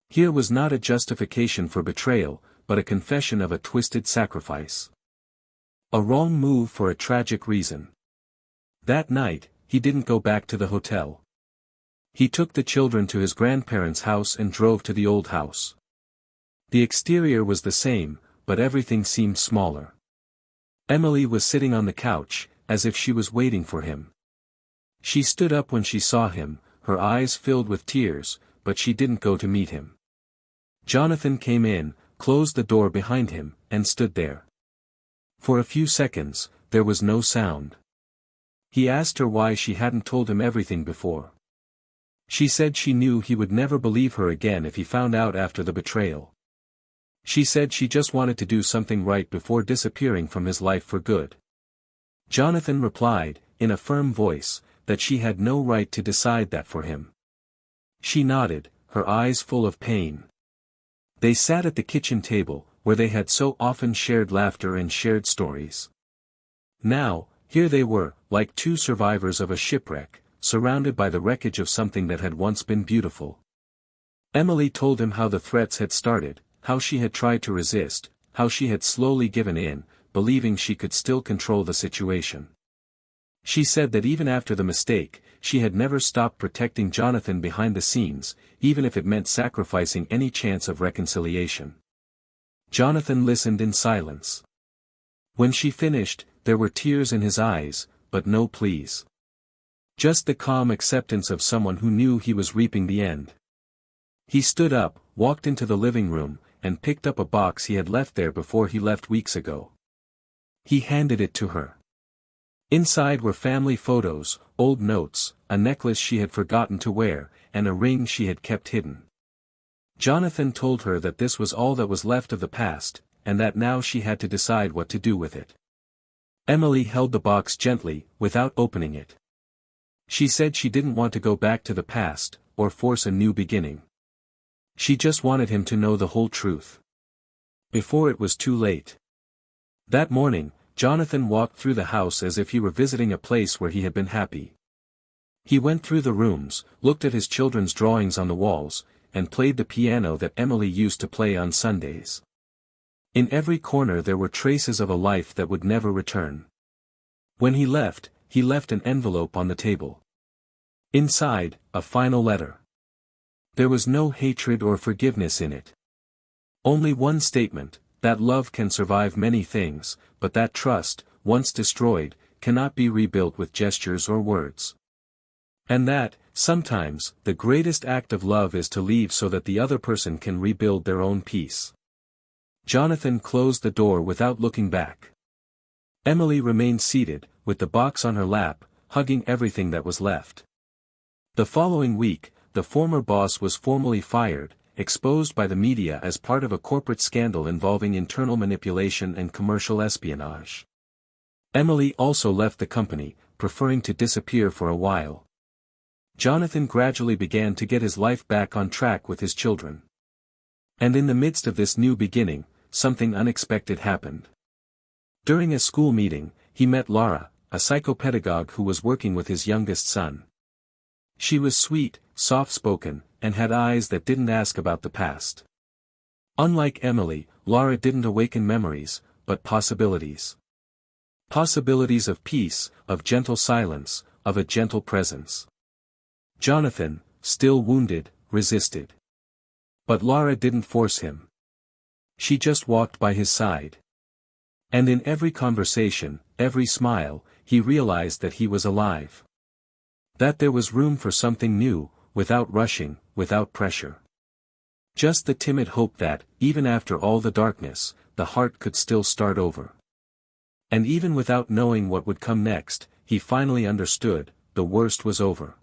Here was not a justification for betrayal, but a confession of a twisted sacrifice. A wrong move for a tragic reason. That night, he didn't go back to the hotel. He took the children to his grandparents' house and drove to the old house. The exterior was the same, but everything seemed smaller. Emily was sitting on the couch, as if she was waiting for him. She stood up when she saw him, her eyes filled with tears, but she didn't go to meet him. Jonathan came in, closed the door behind him, and stood there. For a few seconds, there was no sound. He asked her why she hadn't told him everything before. She said she knew he would never believe her again if he found out after the betrayal. She said she just wanted to do something right before disappearing from his life for good. Jonathan replied, in a firm voice, that she had no right to decide that for him. She nodded, her eyes full of pain. They sat at the kitchen table, where they had so often shared laughter and shared stories. Now, here they were, like two survivors of a shipwreck, surrounded by the wreckage of something that had once been beautiful. Emily told him how the threats had started, how she had tried to resist, how she had slowly given in, believing she could still control the situation. She said that even after the mistake, she had never stopped protecting Jonathan behind the scenes, even if it meant sacrificing any chance of reconciliation. Jonathan listened in silence. When she finished, there were tears in his eyes, but no pleas. Just the calm acceptance of someone who knew he was reaping the end. He stood up, walked into the living room, and picked up a box he had left there before he left weeks ago. He handed it to her. Inside were family photos, old notes, a necklace she had forgotten to wear, and a ring she had kept hidden. Jonathan told her that this was all that was left of the past, and that now she had to decide what to do with it. Emily held the box gently, without opening it. She said she didn't want to go back to the past, or force a new beginning. She just wanted him to know the whole truth. Before it was too late. That morning, Jonathan walked through the house as if he were visiting a place where he had been happy. He went through the rooms, looked at his children's drawings on the walls, and played the piano that Emily used to play on Sundays. In every corner there were traces of a life that would never return. When he left an envelope on the table. Inside, a final letter. There was no hatred or forgiveness in it. Only one statement, that love can survive many things, but that trust, once destroyed, cannot be rebuilt with gestures or words. And that, sometimes, the greatest act of love is to leave so that the other person can rebuild their own peace. Jonathan closed the door without looking back. Emily remained seated, with the box on her lap, hugging everything that was left. The following week, the former boss was formally fired, exposed by the media as part of a corporate scandal involving internal manipulation and commercial espionage. Emily also left the company, preferring to disappear for a while. Jonathan gradually began to get his life back on track with his children. And in the midst of this new beginning, something unexpected happened. During a school meeting, he met Laura, a psychopedagogue who was working with his youngest son. She was sweet, soft-spoken, and had eyes that didn't ask about the past. Unlike Emily, Laura didn't awaken memories, but possibilities. Possibilities of peace, of gentle silence, of a gentle presence. Jonathan, still wounded, resisted. But Laura didn't force him. She just walked by his side. And in every conversation, every smile, he realized that he was alive. That there was room for something new, without rushing, without pressure. Just the timid hope that, even after all the darkness, the heart could still start over. And even without knowing what would come next, he finally understood, the worst was over.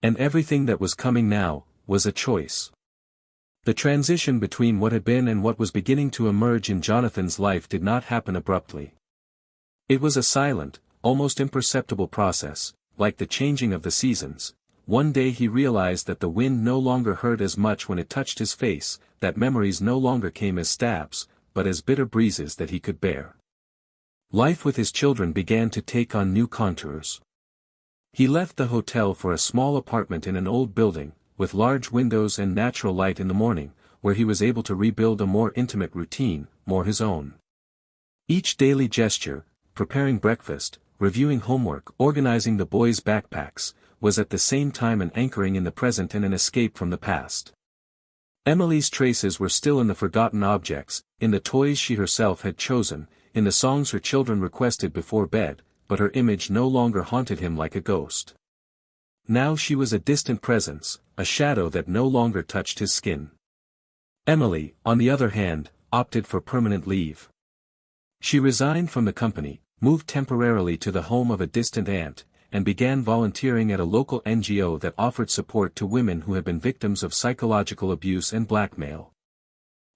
And everything that was coming now, was a choice. The transition between what had been and what was beginning to emerge in Jonathan's life did not happen abruptly. It was a silent, almost imperceptible process, like the changing of the seasons. One day he realized that the wind no longer hurt as much when it touched his face, that memories no longer came as stabs, but as bitter breezes that he could bear. Life with his children began to take on new contours. He left the hotel for a small apartment in an old building, with large windows and natural light in the morning, where he was able to rebuild a more intimate routine, more his own. Each daily gesture, preparing breakfast, reviewing homework, organizing the boys' backpacks, was at the same time an anchoring in the present and an escape from the past. Emily's traces were still in the forgotten objects, in the toys she herself had chosen, in the songs her children requested before bed, but her image no longer haunted him like a ghost. Now she was a distant presence, a shadow that no longer touched his skin. Emily, on the other hand, opted for permanent leave. She resigned from the company, moved temporarily to the home of a distant aunt, and began volunteering at a local NGO that offered support to women who had been victims of psychological abuse and blackmail.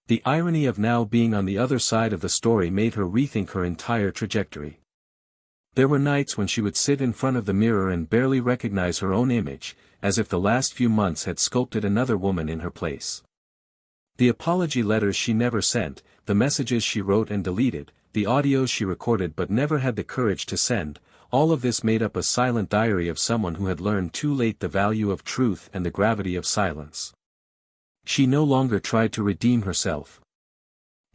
The irony of now being on the other side of the story made her rethink her entire trajectory. There were nights when she would sit in front of the mirror and barely recognize her own image, as if the last few months had sculpted another woman in her place. The apology letters she never sent, the messages she wrote and deleted, the audios she recorded but never had the courage to send, all of this made up a silent diary of someone who had learned too late the value of truth and the gravity of silence. She no longer tried to redeem herself.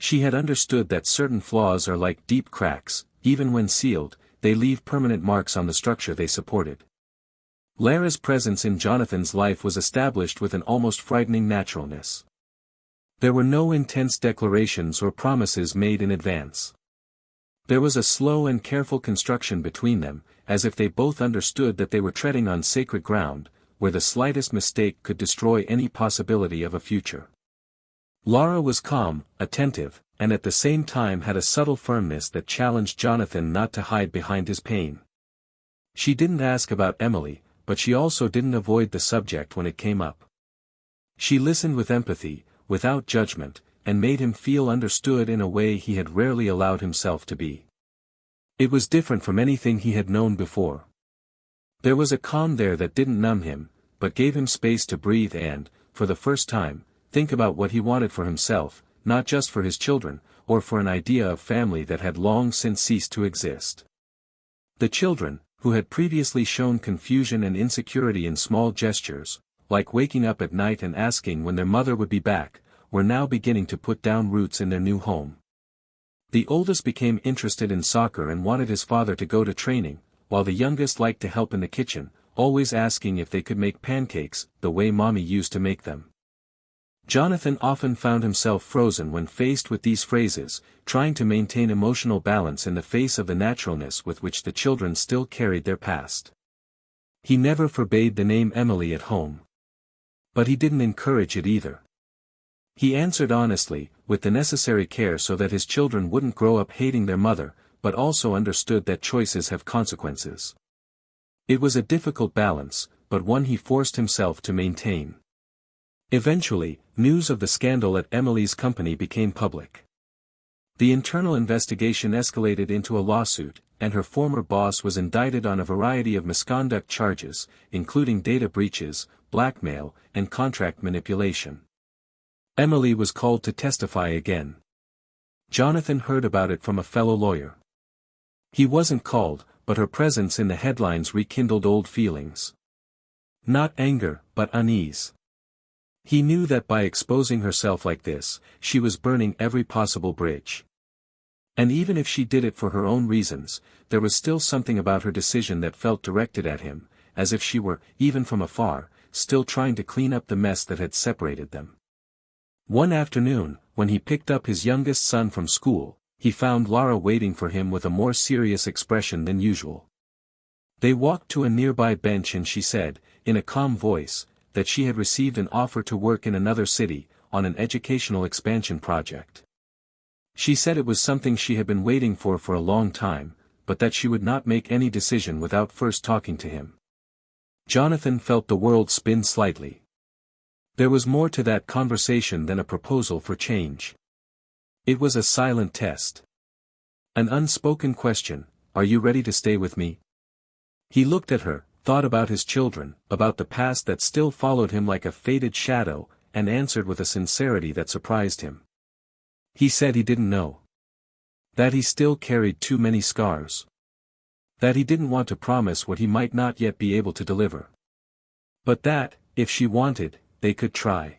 She had understood that certain flaws are like deep cracks, even when sealed, they leave permanent marks on the structure they supported. Lara's presence in Jonathan's life was established with an almost frightening naturalness. There were no intense declarations or promises made in advance. There was a slow and careful construction between them, as if they both understood that they were treading on sacred ground, where the slightest mistake could destroy any possibility of a future. Lara was calm, attentive, and at the same time had a subtle firmness that challenged Jonathan not to hide behind his pain. She didn't ask about Emily, but she also didn't avoid the subject when it came up. She listened with empathy, without judgment, and made him feel understood in a way he had rarely allowed himself to be. It was different from anything he had known before. There was a calm there that didn't numb him, but gave him space to breathe and, for the first time, think about what he wanted for himself, not just for his children, or for an idea of family that had long since ceased to exist. The children, who had previously shown confusion and insecurity in small gestures, like waking up at night and asking when their mother would be back, were now beginning to put down roots in their new home. The oldest became interested in soccer and wanted his father to go to training, while the youngest liked to help in the kitchen, always asking if they could make pancakes, the way Mommy used to make them. Jonathan often found himself frozen when faced with these phrases, trying to maintain emotional balance in the face of the naturalness with which the children still carried their past. He never forbade the name Emily at home. But he didn't encourage it either. He answered honestly, with the necessary care so that his children wouldn't grow up hating their mother, but also understood that choices have consequences. It was a difficult balance, but one he forced himself to maintain. Eventually, news of the scandal at Emily's company became public. The internal investigation escalated into a lawsuit, and her former boss was indicted on a variety of misconduct charges, including data breaches, blackmail, and contract manipulation. Emily was called to testify again. Jonathan heard about it from a fellow lawyer. He wasn't called, but her presence in the headlines rekindled old feelings. Not anger, but unease. He knew that by exposing herself like this, she was burning every possible bridge. And even if she did it for her own reasons, there was still something about her decision that felt directed at him, as if she were, even from afar, still trying to clean up the mess that had separated them. One afternoon, when he picked up his youngest son from school, he found Lara waiting for him with a more serious expression than usual. They walked to a nearby bench and she said, in a calm voice, that she had received an offer to work in another city, on an educational expansion project. She said it was something she had been waiting for a long time, but that she would not make any decision without first talking to him. Jonathan felt the world spin slightly. There was more to that conversation than a proposal for change. It was a silent test. An unspoken question, "Are you ready to stay with me?" He looked at her, thought about his children, about the past that still followed him like a faded shadow, and answered with a sincerity that surprised him. He said he didn't know. That he still carried too many scars. That he didn't want to promise what he might not yet be able to deliver. But that, if she wanted, they could try.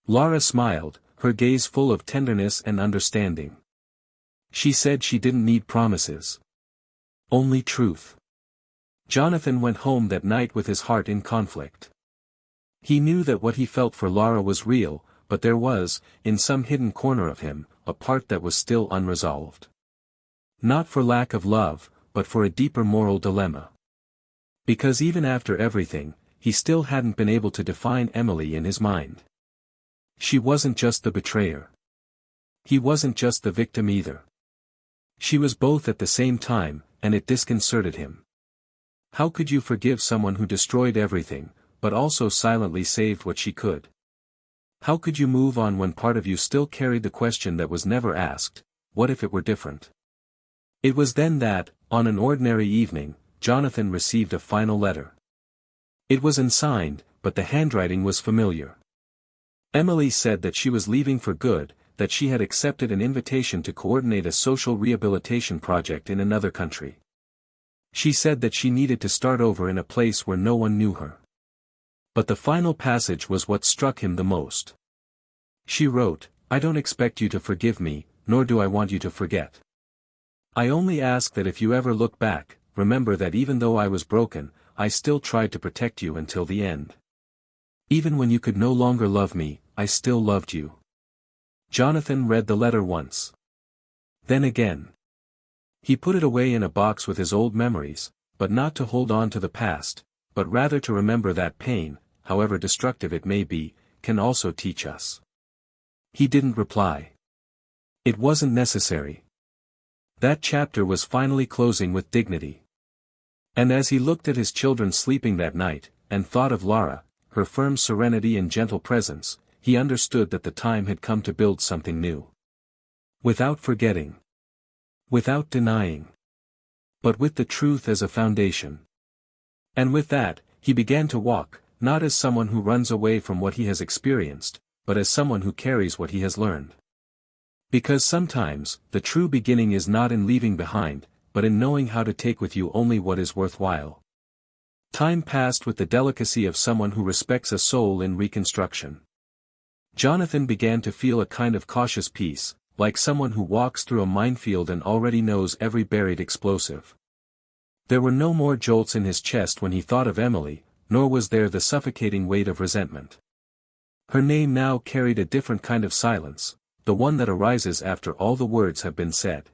Lara smiled, her gaze full of tenderness and understanding. She said she didn't need promises. Only truth. Jonathan went home that night with his heart in conflict. He knew that what he felt for Lara was real, but there was, in some hidden corner of him, a part that was still unresolved. Not for lack of love, but for a deeper moral dilemma. Because even after everything, he still hadn't been able to define Emily in his mind. She wasn't just the betrayer. He wasn't just the victim either. She was both at the same time, and it disconcerted him. How could you forgive someone who destroyed everything, but also silently saved what she could? How could you move on when part of you still carried the question that was never asked, what if it were different? It was then that, on an ordinary evening, Jonathan received a final letter. It was unsigned, but the handwriting was familiar. Emily said that she was leaving for good, that she had accepted an invitation to coordinate a social rehabilitation project in another country. She said that she needed to start over in a place where no one knew her. But the final passage was what struck him the most. She wrote, "I don't expect you to forgive me, nor do I want you to forget. I only ask that if you ever look back, remember that even though I was broken, I still tried to protect you until the end. Even when you could no longer love me, I still loved you." Jonathan read the letter once. Then again. He put it away in a box with his old memories, but not to hold on to the past, but rather to remember that pain, however destructive it may be, can also teach us. He didn't reply. It wasn't necessary. That chapter was finally closing with dignity. And as he looked at his children sleeping that night, and thought of Lara, her firm serenity and gentle presence, he understood that the time had come to build something new. Without forgetting. Without denying. But with the truth as a foundation. And with that, he began to walk, not as someone who runs away from what he has experienced, but as someone who carries what he has learned. Because sometimes, the true beginning is not in leaving behind, but in knowing how to take with you only what is worthwhile. Time passed with the delicacy of someone who respects a soul in reconstruction. Jonathan began to feel a kind of cautious peace, like someone who walks through a minefield and already knows every buried explosive. There were no more jolts in his chest when he thought of Emily, nor was there the suffocating weight of resentment. Her name now carried a different kind of silence, the one that arises after all the words have been said.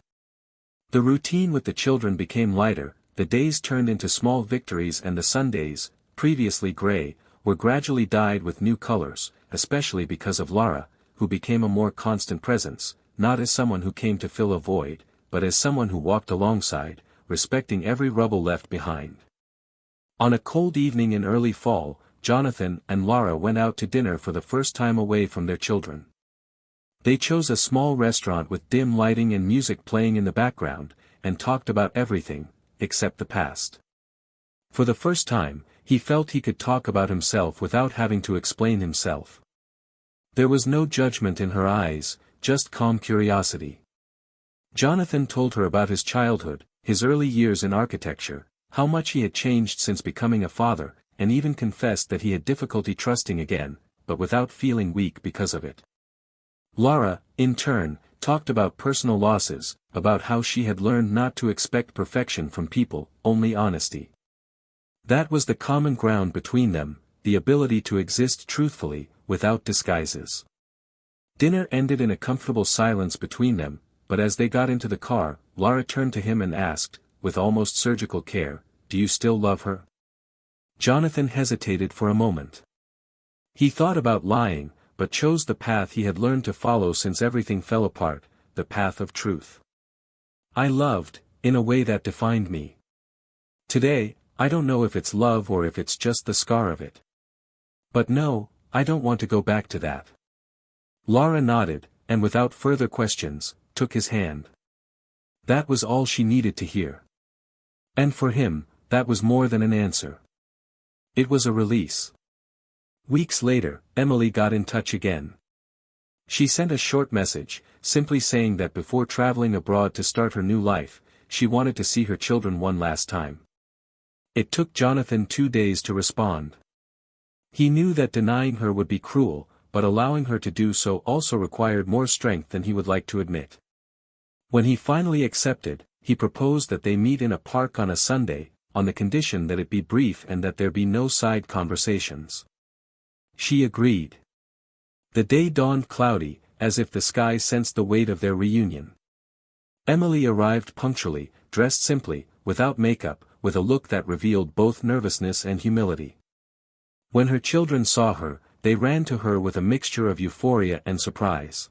The routine with the children became lighter, the days turned into small victories, and the Sundays, previously gray, were gradually dyed with new colors, especially because of Lara, who became a more constant presence, not as someone who came to fill a void, but as someone who walked alongside, respecting every rubble left behind. On a cold evening in early fall, Jonathan and Lara went out to dinner for the first time away from their children. They chose a small restaurant with dim lighting and music playing in the background, and talked about everything, except the past. For the first time, he felt he could talk about himself without having to explain himself. There was no judgment in her eyes, just calm curiosity. Jonathan told her about his childhood, his early years in architecture, how much he had changed since becoming a father, and even confessed that he had difficulty trusting again, but without feeling weak because of it. Lara, in turn, talked about personal losses, about how she had learned not to expect perfection from people, only honesty. That was the common ground between them, the ability to exist truthfully, without disguises. Dinner ended in a comfortable silence between them, but as they got into the car, Lara turned to him and asked, with almost surgical care, "Do you still love her?" Jonathan hesitated for a moment. He thought about lying, but chose the path he had learned to follow since everything fell apart, the path of truth. "I loved, in a way that defined me. Today, I don't know if it's love or if it's just the scar of it. But no, I don't want to go back to that." Lara nodded, and without further questions, took his hand. That was all she needed to hear. And for him, that was more than an answer. It was a release. Weeks later, Emily got in touch again. She sent a short message, simply saying that before traveling abroad to start her new life, she wanted to see her children one last time. It took Jonathan 2 days to respond. He knew that denying her would be cruel, but allowing her to do so also required more strength than he would like to admit. When he finally accepted, he proposed that they meet in a park on a Sunday, on the condition that it be brief and that there be no side conversations. She agreed. The day dawned cloudy, as if the sky sensed the weight of their reunion. Emily arrived punctually, dressed simply, without makeup, with a look that revealed both nervousness and humility. When her children saw her, they ran to her with a mixture of euphoria and surprise.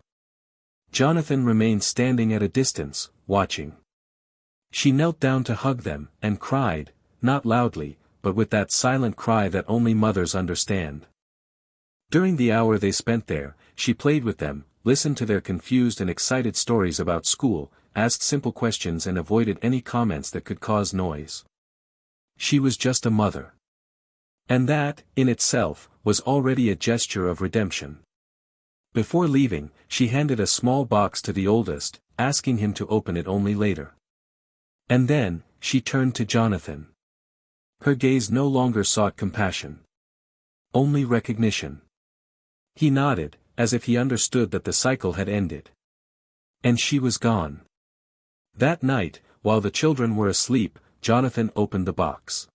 Jonathan remained standing at a distance, watching. She knelt down to hug them, and cried, not loudly, but with that silent cry that only mothers understand. During the hour they spent there, she played with them, listened to their confused and excited stories about school, asked simple questions and avoided any comments that could cause noise. She was just a mother. And that, in itself, was already a gesture of redemption. Before leaving, she handed a small box to the oldest, asking him to open it only later. And then, she turned to Jonathan. Her gaze no longer sought compassion. Only recognition. He nodded, as if he understood that the cycle had ended. And she was gone. That night, while the children were asleep, Jonathan opened the box.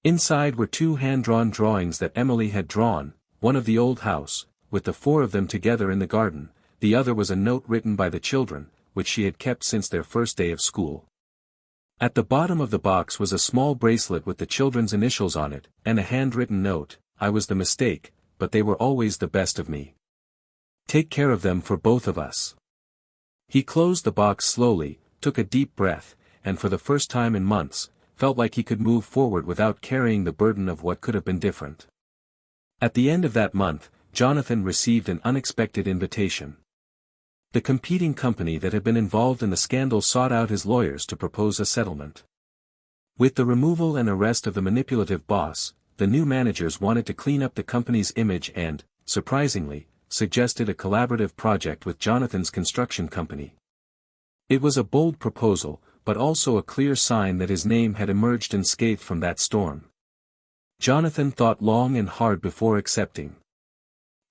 Inside were 2 hand-drawn drawings that Emily had drawn, one of the old house, with the 4 of them together in the garden, the other was a note written by the children, which she had kept since their first day of school. At the bottom of the box was a small bracelet with the children's initials on it, and a handwritten note, "I was the mistake, but they were always the best of me. Take care of them for both of us." He closed the box slowly, took a deep breath, and for the first time in months, felt like he could move forward without carrying the burden of what could have been different. At the end of that month, Jonathan received an unexpected invitation. The competing company that had been involved in the scandal sought out his lawyers to propose a settlement. With the removal and arrest of the manipulative boss, the new managers wanted to clean up the company's image and, surprisingly, suggested a collaborative project with Jonathan's construction company. It was a bold proposal, but also a clear sign that his name had emerged unscathed from that storm. Jonathan thought long and hard before accepting.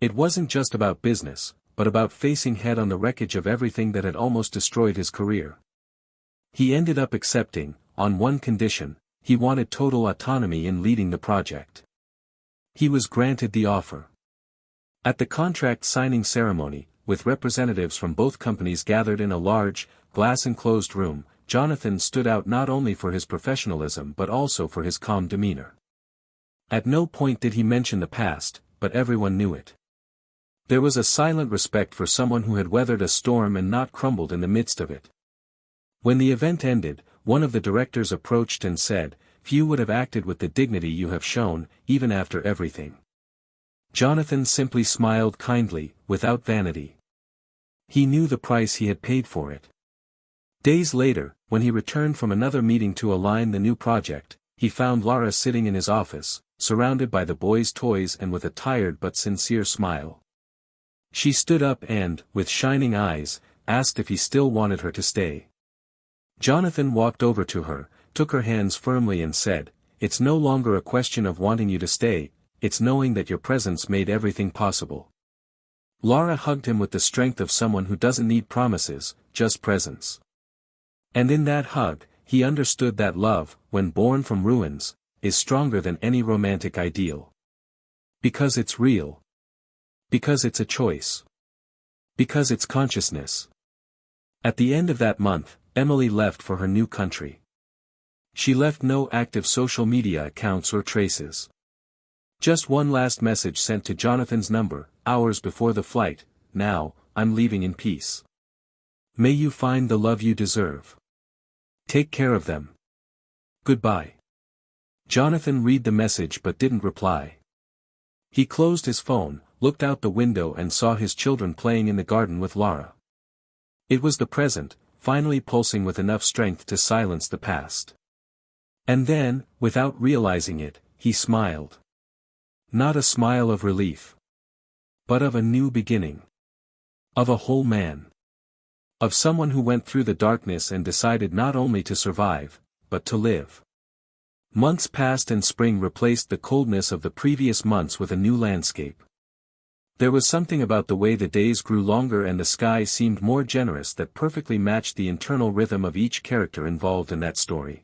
It wasn't just about business, but about facing head-on the wreckage of everything that had almost destroyed his career. He ended up accepting, on one condition: he wanted total autonomy in leading the project. He was granted the offer. At the contract signing ceremony, with representatives from both companies gathered in a large, glass-enclosed room, Jonathan stood out not only for his professionalism but also for his calm demeanor. At no point did he mention the past, but everyone knew it. There was a silent respect for someone who had weathered a storm and not crumbled in the midst of it. When the event ended, one of the directors approached and said, "Few would have acted with the dignity you have shown, even after everything." Jonathan simply smiled kindly, without vanity. He knew the price he had paid for it. Days later, when he returned from another meeting to align the new project, he found Lara sitting in his office, surrounded by the boys' toys and with a tired but sincere smile. She stood up and, with shining eyes, asked if he still wanted her to stay. Jonathan walked over to her, took her hands firmly and said, "It's no longer a question of wanting you to stay, it's knowing that your presence made everything possible." Lara hugged him with the strength of someone who doesn't need promises, just presence. And in that hug, he understood that love, when born from ruins, is stronger than any romantic ideal. Because it's real. Because it's a choice. Because it's consciousness. At the end of that month, Emily left for her new country. She left no active social media accounts or traces. Just one last message sent to Jonathan's number, hours before the flight: "Now, I'm leaving in peace. May you find the love you deserve. Take care of them. Goodbye." Jonathan read the message but didn't reply. He closed his phone, looked out the window and saw his children playing in the garden with Lara. It was the present, finally pulsing with enough strength to silence the past. And then, without realizing it, he smiled. Not a smile of relief, but of a new beginning. Of a whole man. Of someone who went through the darkness and decided not only to survive, but to live. Months passed and spring replaced the coldness of the previous months with a new landscape. There was something about the way the days grew longer and the sky seemed more generous that perfectly matched the internal rhythm of each character involved in that story.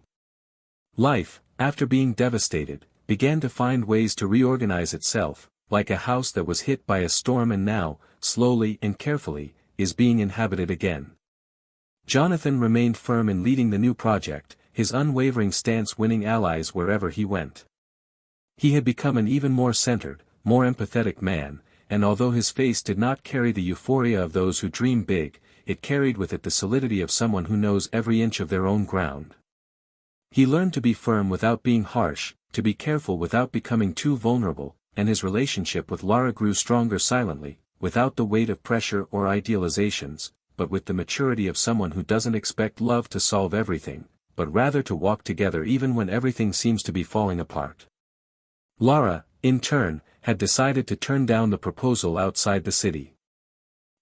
Life, after being devastated, began to find ways to reorganize itself, like a house that was hit by a storm and now, slowly and carefully, is being inhabited again. Jonathan remained firm in leading the new project, his unwavering stance winning allies wherever he went. He had become an even more centered, more empathetic man, and although his face did not carry the euphoria of those who dream big, it carried with it the solidity of someone who knows every inch of their own ground. He learned to be firm without being harsh, to be careful without becoming too vulnerable, and his relationship with Lara grew stronger silently, without the weight of pressure or idealizations, but with the maturity of someone who doesn't expect love to solve everything, but rather to walk together even when everything seems to be falling apart. Lara, in turn, had decided to turn down the proposal outside the city.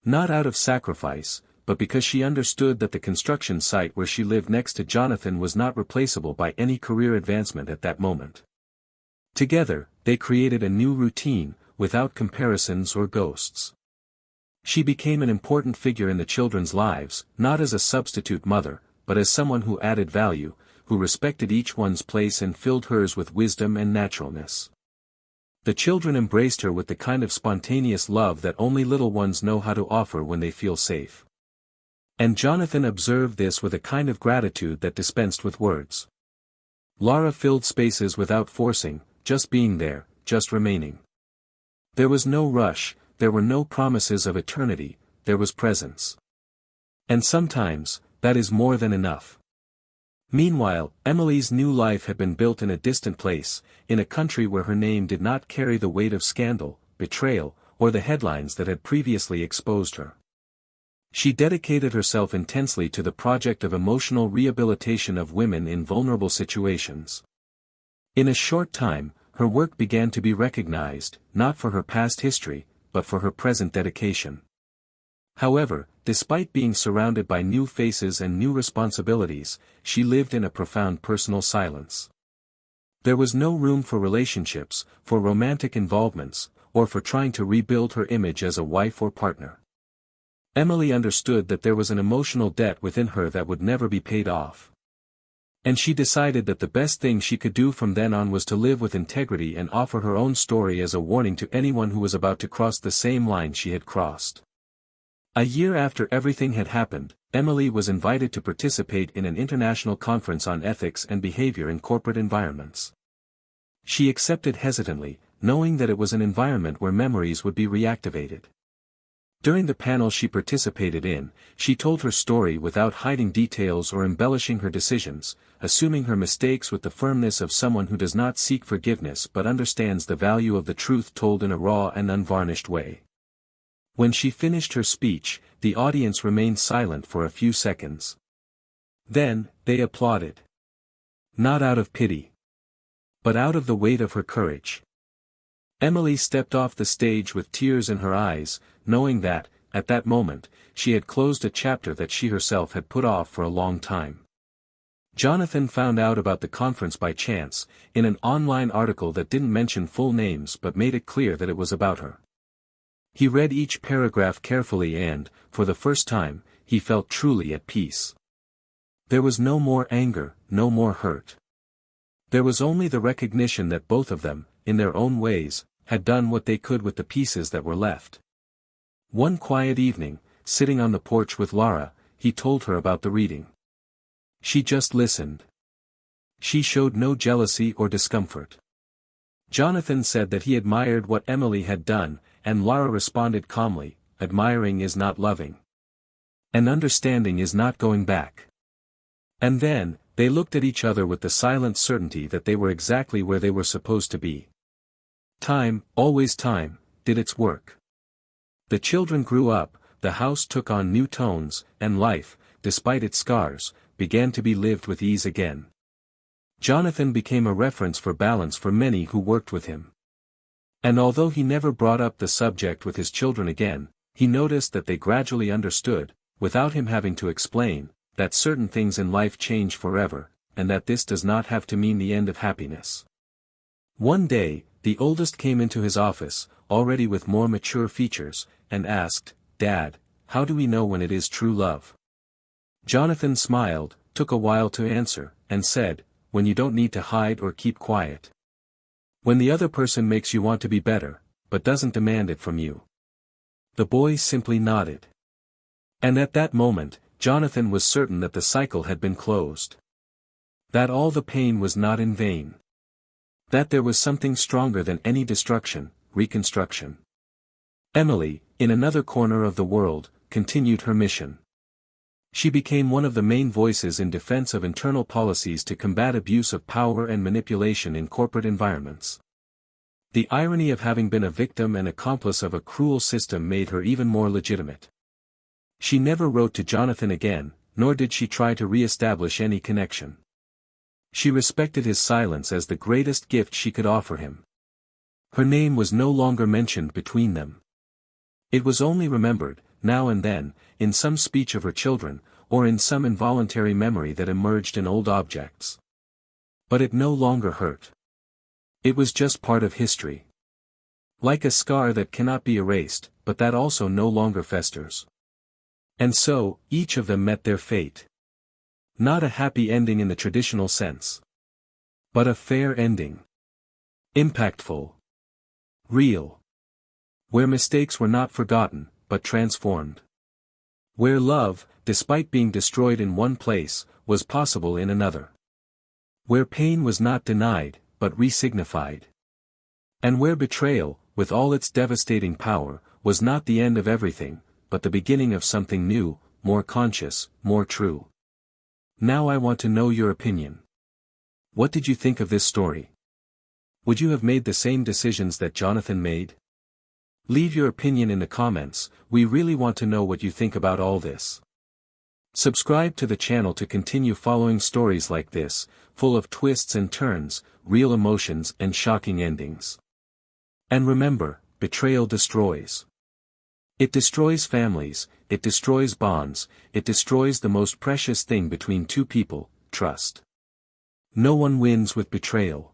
Not out of sacrifice, but because she understood that the construction site where she lived next to Jonathan was not replaceable by any career advancement at that moment. Together, they created a new routine, without comparisons or ghosts. She became an important figure in the children's lives, not as a substitute mother, but as someone who added value, who respected each one's place and filled hers with wisdom and naturalness. The children embraced her with the kind of spontaneous love that only little ones know how to offer when they feel safe. And Jonathan observed this with a kind of gratitude that dispensed with words. Lara filled spaces without forcing, just being there, just remaining. There was no rush, there were no promises of eternity, there was presence. And sometimes, that is more than enough. Meanwhile, Emily's new life had been built in a distant place, in a country where her name did not carry the weight of scandal, betrayal, or the headlines that had previously exposed her. She dedicated herself intensely to the project of emotional rehabilitation of women in vulnerable situations. In a short time, her work began to be recognized, not for her past history, but for her present dedication. However, despite being surrounded by new faces and new responsibilities, she lived in a profound personal silence. There was no room for relationships, for romantic involvements, or for trying to rebuild her image as a wife or partner. Emily understood that there was an emotional debt within her that would never be paid off. And she decided that the best thing she could do from then on was to live with integrity and offer her own story as a warning to anyone who was about to cross the same line she had crossed. A year after everything had happened, Emily was invited to participate in an international conference on ethics and behavior in corporate environments. She accepted hesitantly, knowing that it was an environment where memories would be reactivated. During the panel she participated in, she told her story without hiding details or embellishing her decisions, assuming her mistakes with the firmness of someone who does not seek forgiveness but understands the value of the truth told in a raw and unvarnished way. When she finished her speech, the audience remained silent for a few seconds. Then, they applauded. Not out of pity, but out of the weight of her courage. Emily stepped off the stage with tears in her eyes, knowing that, at that moment, she had closed a chapter that she herself had put off for a long time. Jonathan found out about the conference by chance, in an online article that didn't mention full names but made it clear that it was about her. He read each paragraph carefully and, for the first time, he felt truly at peace. There was no more anger, no more hurt. There was only the recognition that both of them, in their own ways, had done what they could with the pieces that were left. One quiet evening, sitting on the porch with Lara, he told her about the reading. She just listened. She showed no jealousy or discomfort. Jonathan said that he admired what Emily had done, and Lara responded calmly, admiring is not loving. And understanding is not going back. And then, they looked at each other with the silent certainty that they were exactly where they were supposed to be. Time, always time, did its work. The children grew up, the house took on new tones, and life, despite its scars, began to be lived with ease again. Jonathan became a reference for balance for many who worked with him. And although he never brought up the subject with his children again, He noticed that they gradually understood, without him having to explain, that certain things in life change forever, and that this does not have to mean the end of happiness. One day, the oldest came into his office, already with more mature features, and asked, "Dad, how do we know when it is true love?" Jonathan smiled, took a while to answer, and said, "When you don't need to hide or keep quiet. When the other person makes you want to be better, but doesn't demand it from you." The boy simply nodded. And at that moment, Jonathan was certain that the cycle had been closed. That all the pain was not in vain. That there was something stronger than any destruction, reconstruction. Emily, in another corner of the world, continued her mission. She became one of the main voices in defense of internal policies to combat abuse of power and manipulation in corporate environments. The irony of having been a victim and accomplice of a cruel system made her even more legitimate. She never wrote to Jonathan again, nor did she try to re-establish any connection. She respected his silence as the greatest gift she could offer him. Her name was no longer mentioned between them. It was only remembered, now and then, in some speech of her children, or in some involuntary memory that emerged in old objects. But it no longer hurt. It was just part of history. Like a scar that cannot be erased, but that also no longer festers. And so, each of them met their fate. Not a happy ending in the traditional sense. But a fair ending. Impactful. Real. Where mistakes were not forgotten, but transformed. Where love, despite being destroyed in one place, was possible in another. Where pain was not denied, but re-signified. And where betrayal, with all its devastating power, was not the end of everything, but the beginning of something new, more conscious, more true. Now I want to know your opinion. What did you think of this story? Would you have made the same decisions that Jonathan made? Leave your opinion in the comments, we really want to know what you think about all this. Subscribe to the channel to continue following stories like this, full of twists and turns, real emotions and shocking endings. And remember, betrayal destroys. It destroys families, it destroys bonds, it destroys the most precious thing between two people, trust. No one wins with betrayal.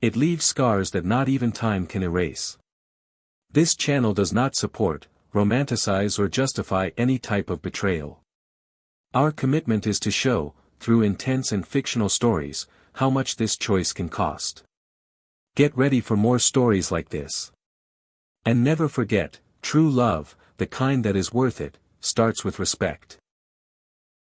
It leaves scars that not even time can erase. This channel does not support, romanticize or justify any type of betrayal. Our commitment is to show, through intense and fictional stories, how much this choice can cost. Get ready for more stories like this. And never forget, true love, the kind that is worth it, starts with respect.